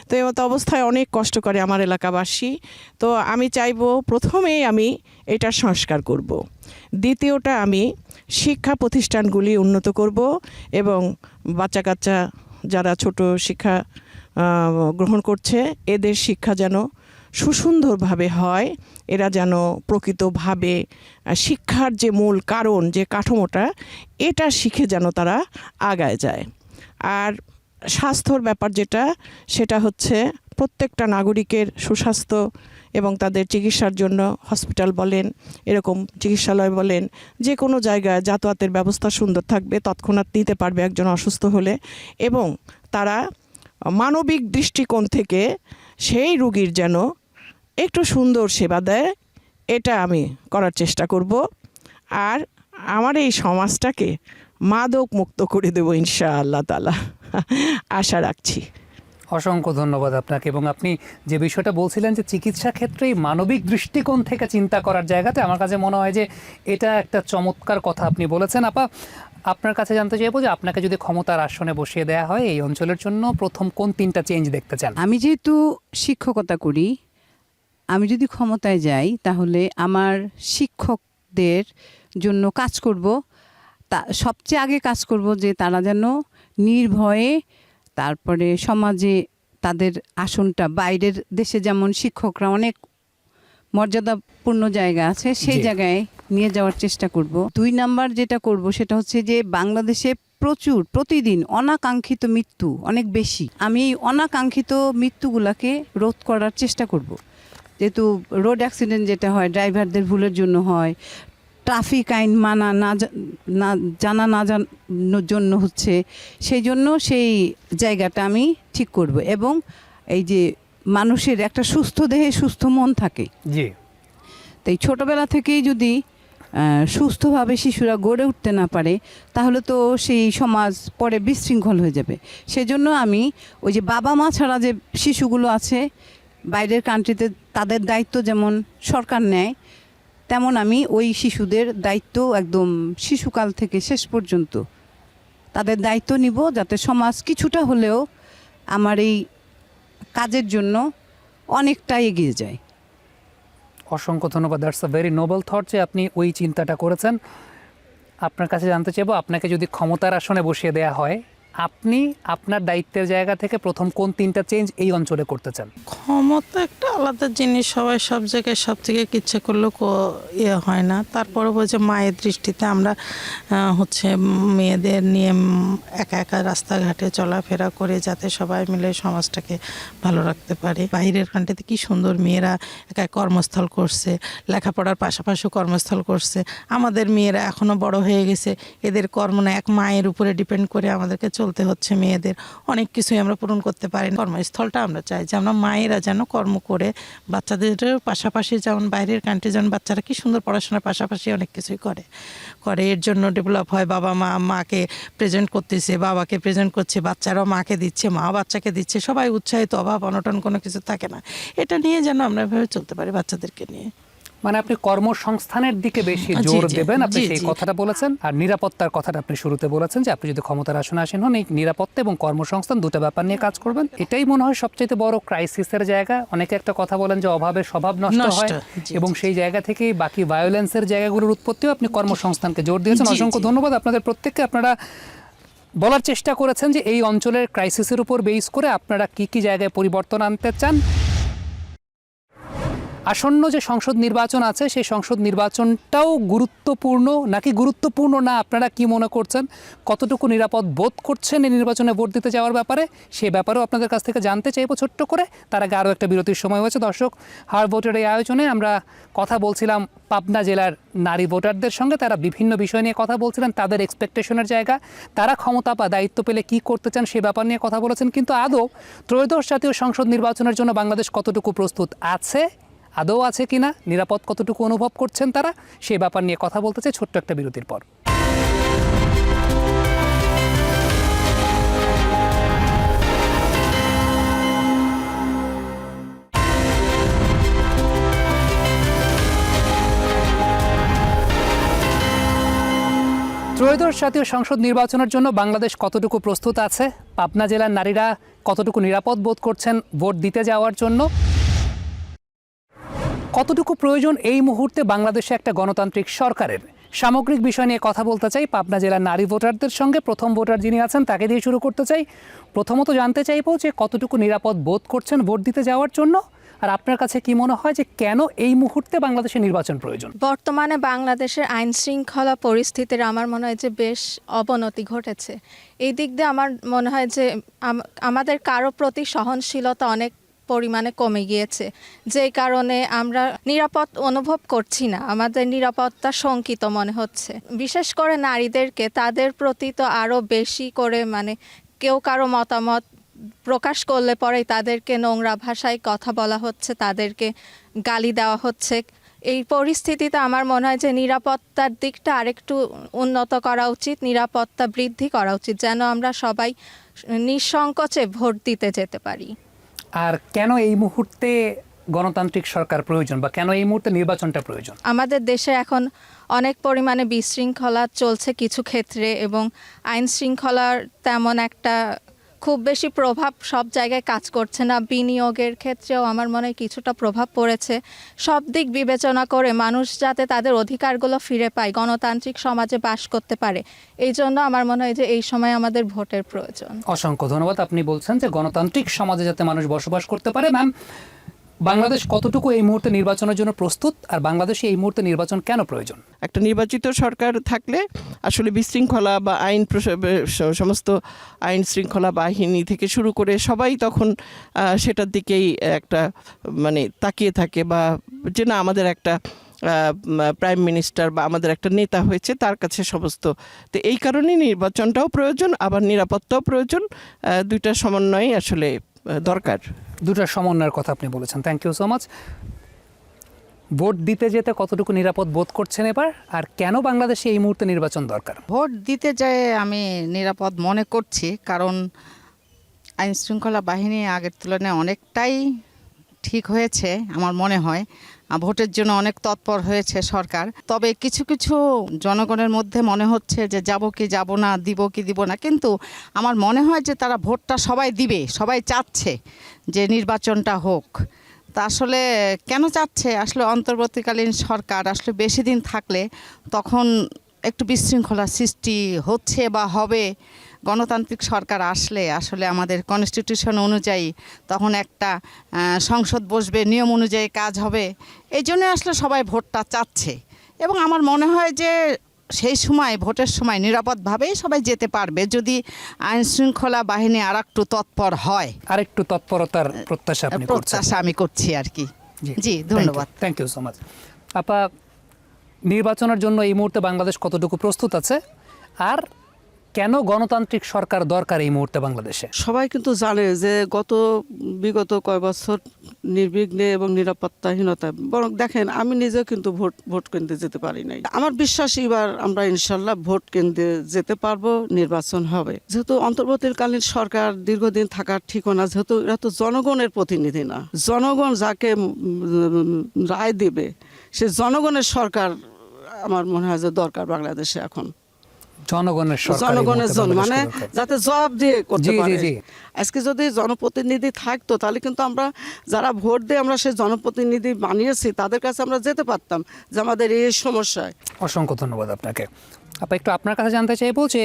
তো এমতো অবস্থায় অনেক কষ্ট করে আমার এলাকাবাসী। তো আমি চাইবো প্রথমেই আমি এটার সংস্কার করব। দ্বিতীয়টা, আমি শিক্ষা প্রতিষ্ঠানগুলি উন্নত করব, এবং বাচ্চা কাচ্চা যারা ছোট শিক্ষা গ্রহণ করছে, এদের শিক্ষা যেন সুসুন্দরভাবে হয়, এরা যেন প্রকৃতভাবে শিক্ষার যে মূল কারণ, যে কাঠামোটা, এটা শিখে যেন তারা আগায় যায়। আর স্বাস্থ্যর ব্যাপার যেটা, সেটা হচ্ছে প্রত্যেকটা নাগরিকের সুস্বাস্থ্য এবং তাদের চিকিৎসার জন্য হসপিটাল বলেন, এরকম চিকিৎসালয় বলেন, যে কোনো জায়গায় যাতায়াতের ব্যবস্থা সুন্দর থাকবে, তৎক্ষণাৎ নিতে পারবে একজন অসুস্থ হলে, এবং তারা মানবিক দৃষ্টিকোণ থেকে সেই রোগীর যেন একটু সুন্দর সেবা দেয়, এটা আমি করার চেষ্টা করব। আর আমার এই সমাজটাকে মাদক মুক্ত করে দেবো ইনশাআল্লাহ তাআলা, আশা রাখছি। অসংখ্য ধন্যবাদ আপনাকে। এবং আপনি যে বিষয়টা বলছিলেন যে চিকিৎসা ক্ষেত্রে এই মানবিক দৃষ্টিকোণ থেকে চিন্তা করার জায়গাতে, আমার কাছে মনে হয় যে এটা একটা চমৎকার কথা আপনি বলেছেন। আপা, আপনার কাছে জানতে চাইবো যে আপনাকে যদি ক্ষমতার আসনে বসিয়ে দেওয়া হয় এই অঞ্চলের জন্য, প্রথম কোন 3টা চেঞ্জ দেখতে চান? আমি যেহেতু শিক্ষকতা করি, আমি যদি ক্ষমতায় যাই তাহলে আমার শিক্ষকদের জন্য কাজ করব। তা সবচেয়ে আগে কাজ করব যে তারা যেন নির্ভয়ে, তারপরে সমাজে তাদের আসনটা, বাইরের দেশে যেমন শিক্ষকরা অনেক মর্যাদাপূর্ণ জায়গা আছে, সেই জি। জায়গায় নিয়ে যাওয়ার চেষ্টা করব। 2 নাম্বার যেটা করব সেটা হচ্ছে যে বাংলাদেশে প্রতিদিন অনাকাঙ্ক্ষিত মৃত্যু অনেক বেশি, আমি এই অনাকাঙ্ক্ষিত মৃত্যুগুলাকে রোধ করার চেষ্টা করব। যেহেতু রোড অ্যাক্সিডেন্ট যেটা হয় ড্রাইভারদের ভুলের জন্য হয়, ট্রাফিক আইন মানা না জানার জন্য হচ্ছে, সেই জন্য সেই জায়গাটা আমি ঠিক করব। এবং এই যে মানুষের একটা সুস্থ দেহে সুস্থ মন থাকে, জি, তাই ছোটোবেলা থেকেই যদি সুস্থভাবে শিশুরা গড়ে উঠতে না পারে তাহলে তো সেই সমাজ পরে বিশৃঙ্খল হয়ে যাবে। সেজন্য আমি ওই যে বাবা মা ছাড়া যে শিশুগুলো আছে বাইরের কান্ট্রিতে, তাদের দায়িত্ব যেমন সরকার নেয়, তেমন আমি ওই শিশুদের দায়িত্ব একদম শিশুকাল থেকে শেষ পর্যন্ত তাদের দায়িত্ব নিব, যাতে সমাজ কিছুটা হলেও আমার এই কাজের জন্য অনেকটা এগিয়ে যায়। অসংখ্য ধন্যবাদ। That's a very Nobel thought যে আপনি ওই চিন্তাটা করেছেন। আপনার কাছে জানতে চাইবো, আপনাকে যদি ক্ষমতার আসনে বসিয়ে দেওয়া হয়, আপনি আপনার দায়িত্বের জায়গা থেকে প্রথম কোন 3টা চেঞ্জ এই অঞ্চলে করতে চান? ক্ষমতা একটা আলাদা জিনিস, সবাই সব জায়গায় সব থেকে ইচ্ছে করলেও ইয়ে হয় না। তারপরে বলছে মায়ের দৃষ্টিতে আমরা হচ্ছে মেয়েদের নিয়ে একা একা রাস্তাঘাটে চলাফেরা করে যাতে সবাই মিলে সমাজটাকে ভালো রাখতে পারে। বাইরের কান্ট্রিতে কি সুন্দর মেয়েরা একা কর্মস্থল করছে, লেখাপড়ার পাশাপাশি কর্মস্থল করছে। আমাদের মেয়েরা এখনও বড় হয়ে গেছে, এদের কর্ম না, এক মায়ের উপরে ডিপেন্ড করে আমাদেরকে চলতে হচ্ছে। মেয়েদের অনেক কিছুই আমরা পূরণ করতে পারি না। কর্মস্থলটা আমরা চাই যে আমরা মায়েরা যেন কর্ম করে বাচ্চাদের পাশাপাশি, যেমন বাইরের কান্ট্রি যেমন বাচ্চারা কি সুন্দর পড়াশোনার পাশাপাশি অনেক কিছুই করে, এর জন্য ডেভেলপ হয়। বাবা মাকে প্রেজেন্ট করতেছে, বাবাকে প্রেজেন্ট করছে, বাচ্চারাও মাকে দিচ্ছে, মা বাচ্চাকে দিচ্ছে, সবাই উৎসাহিত, অভাব অনটন কোনো কিছু থাকে না। এটা নিয়ে যেন আমরা এভাবে চলতে পারি বাচ্চাদেরকে নিয়ে। মানে আপনি কর্মসংস্থানের দিকে বেশি জি, জোর জি, দেবেন, আপনি জি, সেই জি। কথাটা বলেছেন। আর নিরাপত্তার কথাটা আপনি শুরুতে বলেছেন যে আপনি যদি ক্ষমতার আসনে আসেন হন, এই নিরাপত্তা এবং কর্মসংস্থান দুটো ব্যাপার নিয়ে কাজ করবেন। এটাই মনে হয় সবচেয়ে বড় ক্রাইসিসের জায়গা। অনেকে একটা কথা বলেন যে অভাবের স্বভাব নষ্ট হয়, জি, এবং সেই জায়গা থেকেই বাকি ভায়োলেন্সের জায়গাগুলোর উৎপত্তিও। আপনি কর্মসংস্থানকে জোর দিয়েছেন। জি, অসংখ্য জি। ধন্যবাদ আপনাদের প্রত্যেককে। আপনারা বলার চেষ্টা করেছেন যে এই অঞ্চলের ক্রাইসিসের উপর বেস করে আপনারা কি কি জায়গায় পরিবর্তন আনতে চান। আসন্ন যে সংসদ নির্বাচন আছে, সেই সংসদ নির্বাচনটাও গুরুত্বপূর্ণ নাকি গুরুত্বপূর্ণ না, আপনারা কি মনে করছেন, কতটুকু নিরাপদ বোধ করছেন এই নির্বাচনে ভোট দিতে যাওয়ার ব্যাপারে, সে ব্যাপারেও আপনাদের কাছ থেকে জানতে চাইবো ছোট্ট করে। তার আগে আরও একটা বিরতির সময় হয়েছে। দর্শক, হার ভোটের এই আয়োজনে আমরা কথা বলছিলাম পাবনা জেলার নারী ভোটারদের সঙ্গে। তারা বিভিন্ন বিষয় নিয়ে কথা বলছিলেন, তাদের এক্সপেকটেশনের জায়গা, তারা ক্ষমতা বা দায়িত্ব পেলে কি করতে চান সে ব্যাপার নিয়ে কথা বলেছেন। কিন্তু আদৌ ত্রয়োদশ জাতীয় সংসদ নির্বাচনের জন্য বাংলাদেশ কতটুকু প্রস্তুত আছে, আদৌ আছে কিনা, নিরাপদ কতটুকু অনুভব করছেন তারা, সেই ব্যাপার নিয়ে কথা বলতে চাই ছোট্ট একটা বিরতির পর। ত্রয়োদশ জাতীয় সংসদ নির্বাচনের জন্য বাংলাদেশ কতটুকু প্রস্তুত আছে, পাবনা জেলার নারীরা কতটুকু নিরাপদ বোধ করছেন ভোট দিতে যাওয়ার জন্য, কতটুকু প্রয়োজন এই মুহূর্তে বাংলাদেশে একটা গণতান্ত্রিক সরকারের, সামগ্রিক বিষয় নিয়ে কথা বলতে চাই পাবনা জেলার নারী ভোটারদের সঙ্গে। প্রথম ভোটার যিনি আছেন তাকে দিয়ে শুরু করতে চাই। প্রথমত জানতে চাইবো যে কতটুকু নিরাপদ বোধ করছেন ভোট দিতে যাওয়ার জন্য, আর আপনার কাছে কি মনে হয় যে কেন এই মুহূর্তে বাংলাদেশে নির্বাচন প্রয়োজন? বর্তমানে বাংলাদেশের আইন শৃঙ্খলা পরিস্থিতির আমার মনে হয় যে বেশ অবনতি ঘটেছে। এই দিক দিয়ে আমার মনে হয় যে আমাদের কারো প্রতি সহনশীলতা অনেক পরিমাণে কমে গিয়েছে, যেই কারণে আমরা নিরাপদ অনুভব করছি না, আমাদের নিরাপত্তা শঙ্কিত মনে হচ্ছে। বিশেষ করে নারীদেরকে, তাদের প্রতি তো আরও বেশি করে, মানে কেউ কারো মতামত প্রকাশ করলে পরেই তাদেরকে নোংরা ভাষায় কথা বলা হচ্ছে, তাদেরকে গালি দেওয়া হচ্ছে। এই পরিস্থিতিতে আমার মনে হয় যে নিরাপত্তার দিকটা আরেকটু উন্নত করা উচিত, নিরাপত্তা বৃদ্ধি করা উচিত, যেন আমরা সবাই নিঃসংকোচে ভোট দিতে যেতে পারি। আর কেন এই মুহূর্তে গণতান্ত্রিক সরকার প্রয়োজন, বা কেন এই মুহূর্তে নির্বাচনটা প্রয়োজন? আমাদের দেশে এখন অনেক পরিমাণে বিশৃঙ্খলা চলছে কিছু ক্ষেত্রে, এবং আইন শৃঙ্খলার তেমন একটা খুব বেশি প্রভাব সব জায়গায় কাজ করছে না। বিনিয়োগের ক্ষেত্রেও আমার মনে হয় কিছুটা প্রভাব পড়েছে। সব দিক বিবেচনা করে মানুষ যাতে তাদের অধিকারগুলো ফিরে পায়, গণতান্ত্রিক সমাজে বাস করতে পারে, এই জন্য আমার মনে হয় যে এই সময় আমাদের ভোটের প্রয়োজন। অসংখ্য ধন্যবাদ। আপনি বলছেন যে গণতান্ত্রিক সমাজে যাতে মানুষ বসবাস করতে পারে। ম্যাম, বাংলাদেশ কতটুকু এই মুহূর্তে নির্বাচনের জন্য প্রস্তুত, আর বাংলাদেশে এই মুহূর্তে নির্বাচন কেন প্রয়োজন? একটা নির্বাচিত সরকার থাকলে আসলে বিশৃঙ্খলা বা সমস্ত আইন শৃঙ্খলা বাহিনী থেকে শুরু করে সবাই তখন সেটার দিকেই একটা মানে তাকিয়ে থাকে, বা যে না আমাদের একটা প্রাইম মিনিস্টার বা আমাদের একটা নেতা হয়েছে, তার কাছে সমস্ত। তো এই কারণেই নির্বাচনটাও প্রয়োজন, আবার নিরাপত্তাও প্রয়োজন, দুইটা সমন্বয় আসলে দরকার। দুটার সমন্বয়ের কথা আপনি বলেছেন, thank you so much. Vote দিতে যেতে কতটুকু নিরাপদ বোধ করছেন এবার, আর কেন বাংলাদেশে এই মুহূর্তে নির্বাচন দরকার? ভোট দিতে যায় আমি নিরাপদ মনে করছি, কারণ আইন শৃঙ্খলা বাহিনী আগের তুলনায় অনেকটাই ঠিক হয়েছে আমার মনে হয়। ভোটের জন্য অনেক তৎপর হয়েছে সরকার। তবে কিছু কিছু জনগণের মধ্যে মনে হচ্ছে যে যাব কি যাব না, দিব কি দিব না, কিন্তু আমার মনে হয় যে তারা ভোটটা সবাই দিবে, সবাই চাচ্ছে যে নির্বাচনটা হোক। তা আসলে কেন চাচ্ছে, আসলে অন্তর্বর্তীকালীন সরকার আসলে বেশি দিন থাকলে তখন একটু বিশৃঙ্খলা সৃষ্টি হচ্ছে বা হবে। গণতান্ত্রিক সরকার আসলে আসলে আমাদের কনস্টিটিউশন অনুযায়ী তখন একটা সংসদ বসবে, নিয়ম অনুযায়ী কাজ হবে। এই জন্য আসলে সবাই ভোটটা চাচ্ছে, এবং আমার মনে হয় যে সেই সময় ভোটের সময় নিরাপদভাবেই সবাই যেতে পারবে যদি আইন শৃঙ্খলা বাহিনী আর একটু তৎপর হয়। আর একটু তৎপরতার প্রত্যাশা আপনি করছেন? প্রত্যাশা আমি করছি আর কি। জি, ধন্যবাদ। Thank you so much. আপা, নির্বাচনের জন্য এই মুহূর্তে বাংলাদেশ কতটুকু প্রস্তুত আছে, আর কেন গণতান্ত্রিক সরকার দরকার এই মুহূর্তে বাংলাদেশে? সবাই কিন্তু জানে যে বিগত কয় বছর নির্বিঘ্নে এবং নিরাপত্তাহীনতা, বরং দেখেন আমি নিজেও কিন্তু ভোট কেন্দ্রে যেতে পারি নাই। আমার বিশ্বাস এবার আমরা ইনশাল্লাহ ভোট কেন্দ্রে যেতে পারবো, নির্বাচন হবে। যেহেতু অন্তর্বর্তীকালীন সরকার দীর্ঘদিন থাকার ঠিকানা, যেহেতু এরা তো জনগণের প্রতিনিধি না, জনগণ যাকে রায় দেবে সে জনগণের সরকার আমার মনে হয় যে দরকার বাংলাদেশে এখন। জনগণের জন্য মানে যাতে জবাব দিয়ে করতে পারে। জি। আজকে যদি জনপ্রতিনিধি থাকতো তাহলে কিন্তু আমরা যারা ভোট দিয়ে আমরা সেই জনপ্রতিনিধি বানিয়েছি তাদের কাছে আমরা যেতে পারতাম যে আমাদের এই সমস্যায়। অসংখ্য ধন্যবাদ আপনাকে। আপা, একটু আপনার কাছে জানতে চাইবো যে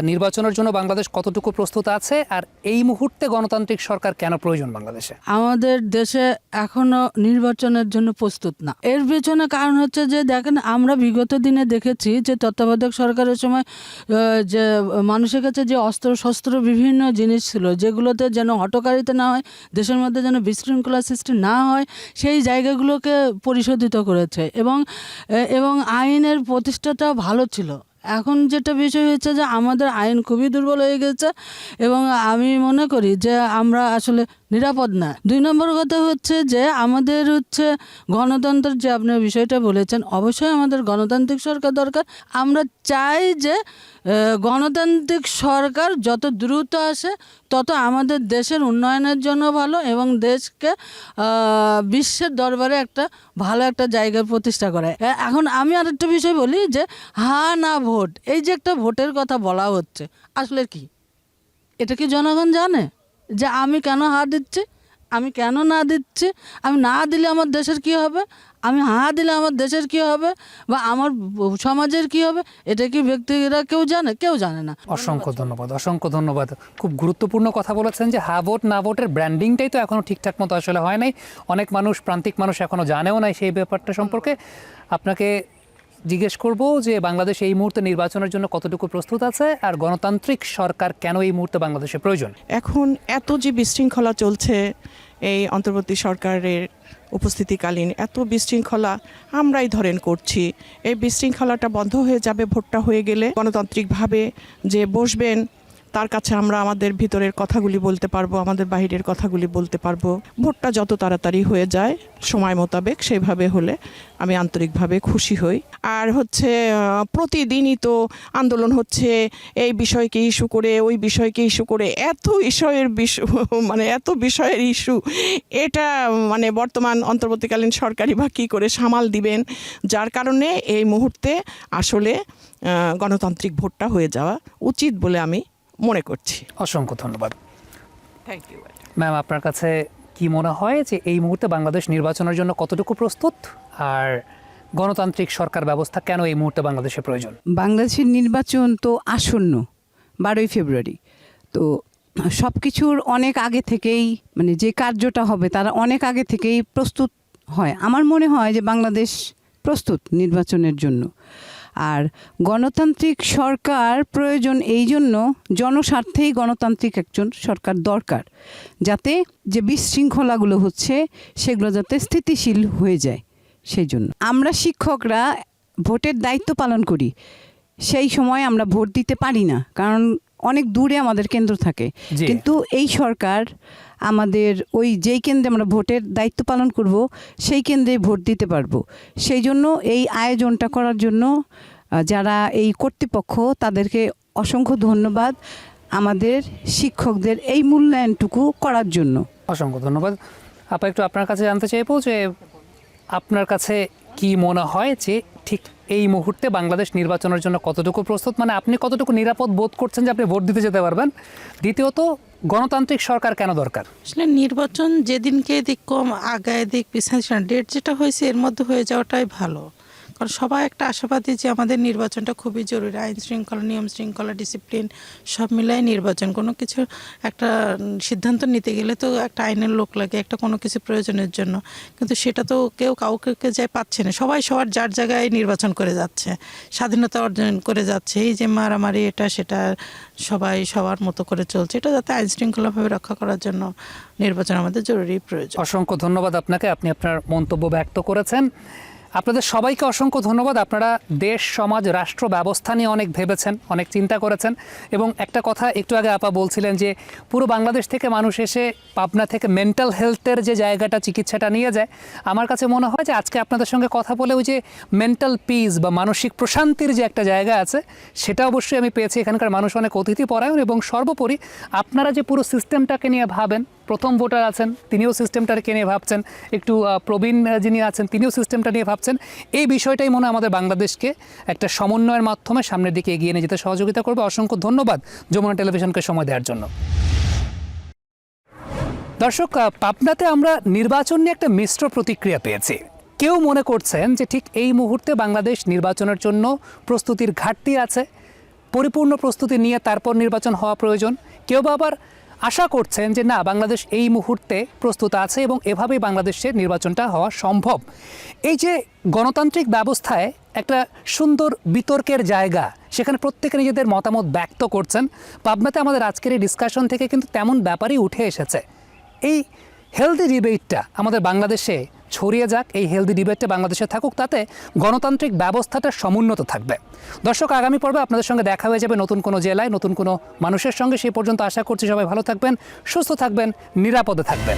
নির্বাচনের জন্য বাংলাদেশ কতটুকু প্রস্তুত আছে, আর এই মুহূর্তে গণতান্ত্রিক সরকার কেন প্রয়োজন বাংলাদেশে? আমাদের দেশে এখনো নির্বাচনের জন্য প্রস্তুত না। এর পেছনে কারণ হচ্ছে যে দেখেন, আমরা বিগত দিনে দেখেছি যে তত্ত্বাবধায়ক সরকারের সময় যে মানুষের কাছে যে অস্ত্র শস্ত্র বিভিন্ন জিনিস ছিল, যেগুলোতে যেন হঠকারিতা না হয়, দেশের মধ্যে যেন বিশৃঙ্খলা সৃষ্টি না হয়, সেই জায়গাগুলোকে পরিশোধিত করেছে, এবং আইনের প্রতিষ্ঠাটা ভালো ছিল। এখন যেটা বিষয় হচ্ছে যে আমাদের আইন খুবই দুর্বল হয়ে গেছে, এবং আমি মনে করি যে আমরা আসলে নিরাপদ না। 2 নম্বর কথা হচ্ছে যে আমাদের হচ্ছে গণতন্ত্রের যে আপনি বিষয়টা বলেছেন, অবশ্যই আমাদের গণতান্ত্রিক সরকার দরকার। আমরা চাই যে গণতান্ত্রিক সরকার যত দ্রুত আসে তত আমাদের দেশের উন্নয়নের জন্য ভালো, এবং দেশকে বিশ্বের দরবারে একটা ভালো একটা জায়গায় প্রতিষ্ঠা করে। এখন আমি আরেকটা বিষয় বলি যে হ্যাঁ না ভোট, এই যে একটা ভোটের কথা বলা হচ্ছে, আসলে কি এটা কি জনগণ জানে যে আমি কেন হা দিচ্ছি, আমি কেন না দিচ্ছি, আমি না দিলে আমার দেশের কি হবে, আমি হা দিলে আমার দেশের কি হবে, বা আমার সমাজের কি হবে, এটা কি ব্যক্তিরা কেউ জানে? কেউ জানে না। অসংখ্য ধন্যবাদ। খুব গুরুত্বপূর্ণ কথা বলেছেন যে হা ভোট না ভোটের ব্র্যান্ডিংটাই তো এখনো ঠিকঠাক মতো আসলে হয় নাই। অনেক মানুষ, প্রান্তিক মানুষ এখনো জানেও নাই সেই ব্যাপারটা সম্পর্কে। আপনাকে জিজ্ঞেস করব যে বাংলাদেশ এই মুহূর্তে নির্বাচনের জন্য কতটুকু প্রস্তুত আছে, আর গণতান্ত্রিক সরকার কেন এই মুহূর্তে বাংলাদেশে প্রয়োজন? এখন এত যে বিশৃঙ্খলা চলছে এই অন্তর্বর্তী সরকারের উপস্থিতিকালীন, এত বিশৃঙ্খলা আমরাই ধরেন করছি। এই বিশৃঙ্খলাটা বন্ধ হয়ে যাবে ভোটটা হয়ে গেলে। গণতান্ত্রিকভাবে যে বসবেন তার কাছে আমরা আমাদের ভিতরের কথাগুলি বলতে পারবো, আমাদের বাহিরের কথাগুলি বলতে পারবো। ভোটটা যত তাড়াতাড়ি হয়ে যায় সময় মোতাবেক, সেইভাবে হলে আমি আন্তরিকভাবে খুশি হই। আর হচ্ছে প্রতিদিনই তো আন্দোলন হচ্ছে, এই বিষয়কে ইস্যু করে ওই বিষয়কে ইস্যু করে, এত বিষয়ের ইস্যু, এটা মানে বর্তমান অন্তর্বর্তীকালীন সরকারই বা কী করে সামাল দিবেন, যার কারণে এই মুহূর্তে আসলে গণতান্ত্রিক ভোটটা হয়ে যাওয়া উচিত বলে আমি মনে করছি। অসংখ্য ধন্যবাদ। থ্যাংক ইউ ম্যাম, আপনার কাছে কি মনে হয় যে এই মুহূর্তে বাংলাদেশ নির্বাচনের জন্য কতটুকু প্রস্তুত, আর গণতান্ত্রিক সরকার ব্যবস্থা কেন এই মুহূর্তে বাংলাদেশে প্রয়োজন? বাংলাদেশের নির্বাচন তো আসন্ন 12ই ফেব্রুয়ারি। তো সব কিছুর অনেক আগে থেকেই মানে যে কার্যটা হবে তারা অনেক আগে থেকেই প্রস্তুত হয়। আমার মনে হয় যে বাংলাদেশ প্রস্তুত নির্বাচনের জন্য। আর গণতান্ত্রিক সরকার প্রয়োজন এই জন্য, জনস্বার্থেই গণতান্ত্রিক একজন সরকার দরকার, যাতে যে বিশৃঙ্খলাগুলো হচ্ছে সেগুলো যাতে স্থিতিশীল হয়ে যায়। সেই জন্য আমরা শিক্ষকরা ভোটের দায়িত্ব পালন করি, সেই সময় আমরা ভোট দিতে পারি না, কারণ অনেক দূরে আমাদের কেন্দ্র থাকে। জি। কিন্তু এই সরকার আমাদের ওই যেই কেন্দ্রে আমরা ভোটের দায়িত্ব পালন করব সেই কেন্দ্রে ভোট দিতে পারবো। সেই জন্য এই আয়োজনটা করার জন্য যারা এই কর্তৃপক্ষ তাদেরকে অসংখ্য ধন্যবাদ, আমাদের শিক্ষকদের এই মূল্যায়নটুকু করার জন্য অসংখ্য ধন্যবাদ। আপা, একটু আপনার কাছে জানতে চাইবো যে আপনার কাছে কি মনে হয় যে ঠিক এই মুহূর্তে বাংলাদেশ নির্বাচনের জন্য কতটুকু প্রস্তুত, মানে আপনি কতটুকু নিরাপদ বোধ করছেন যে আপনি ভোট দিতে যেতে পারবেন? দ্বিতীয়ত, গণতান্ত্রিক সরকার কেন দরকার? আসলে নির্বাচন যেদিনকে দিক কম আগায় দিক পিছনে, ডেট যেটা হয়েছে এর মধ্যে হয়ে যাওয়াটাই ভালো। কারণ সবাই একটা আশাবাদী যে আমাদের নির্বাচনটা খুবই জরুরি। আইন শৃঙ্খলা, নিয়ম শৃঙ্খলা, ডিসিপ্লিন সব মিলাই নির্বাচন। কোনো কিছু একটা সিদ্ধান্ত নিতে গেলে তো একটা আইনের লোক লাগে, একটা কোনো কিছু প্রয়োজনের জন্য। কিন্তু সেটা তো কেউ কাউকে যায় পাচ্ছে না। সবাই সবার যার জায়গায় নির্বাচন করে যাচ্ছে, স্বাধীনতা অর্জন করে যাচ্ছে। এই যে মারামারি এটা সেটা সবাই সবার মতো করে চলছে। এটা যাতে আইন শৃঙ্খলাভাবে রক্ষা করার জন্য নির্বাচন আমাদের জরুরি প্রয়োজন। অসংখ্য ধন্যবাদ আপনাকে, আপনি আপনার মন্তব্য ব্যক্ত করেছেন। আপনাদের সবাইকে অসংখ্য ধন্যবাদ। আপনারা দেশ, সমাজ, রাষ্ট্র ব্যবস্থা নিয়ে অনেক ভেবেছেন, অনেক চিন্তা করেছেন। এবং একটা কথা একটু আগে আপা বলছিলেন যে পুরো বাংলাদেশ থেকে মানুষ এসে পাবনা থেকে মেন্টাল হেলথের যে জায়গাটা, চিকিৎসাটা নিয়ে যায়। আমার কাছে মনে হয় যে আজকে আপনাদের সঙ্গে কথা বলে ওই যে মেন্টাল পিস বা মানসিক প্রশান্তির যে একটা জায়গা আছে সেটা অবশ্যই আমি পেয়েছি। এখানকার মানুষ অনেক অতিথিপরায়ণ এবং সর্বোপরি আপনারা যে পুরো সিস্টেমটাকে নিয়ে ভাবেন। প্রথম ভোটার আছেন, তিনিও সিস্টেমটাকে নিয়ে ভাবছেন। একটু প্রবীণ যিনি আছেন তিনিও সিস্টেমটা নিয়ে ভাবছেন। এই বিষয়টাই মনে হয় আমাদের বাংলাদেশকে একটা সমন্বয়ের মাধ্যমে সামনের দিকে এগিয়ে নিয়ে যেতে সহযোগিতা করবে। অসংখ্য ধন্যবাদ যমুনা টেলিভিশনকে সময় দেওয়ার জন্য। দর্শক, পাবনাতে আমরা নির্বাচন নিয়ে একটা মিশ্র প্রতিক্রিয়া পেয়েছি। কেউ মনে করছেন যে ঠিক এই মুহূর্তে বাংলাদেশ নির্বাচনের জন্য প্রস্তুতির ঘাটতি আছে, পরিপূর্ণ প্রস্তুতি নিয়ে তারপর নির্বাচন হওয়া প্রয়োজন। কেউ বা আবার আশা করছেন যে না, বাংলাদেশ এই মুহূর্তে প্রস্তুত আছে এবং এভাবেই বাংলাদেশের নির্বাচনটা হওয়া সম্ভব। এই যে গণতান্ত্রিক ব্যবস্থায় একটা সুন্দর বিতর্কের জায়গা, সেখানে প্রত্যেকে নিজেদের মতামত ব্যক্ত করছেন। পাবনাতে আমাদের আজকের এই ডিসকাশন থেকে কিন্তু তেমন ব্যাপারই উঠে এসেছে। এই হেলদি ডিবেটটা আমাদের বাংলাদেশে ছড়িয়ে যাক, এই হেলদি ডিবেটটা বাংলাদেশে থাকুক, তাতে গণতান্ত্রিক ব্যবস্থাটা সমুন্নত থাকবে। দর্শক, আগামী পর্বে আপনাদের সঙ্গে দেখা হয়ে যাবে নতুন কোনো জেলায়, নতুন কোনো মানুষের সঙ্গে। সেই পর্যন্ত আশা করছি সবাই ভালো থাকবেন, সুস্থ থাকবেন, নিরাপদে থাকবেন।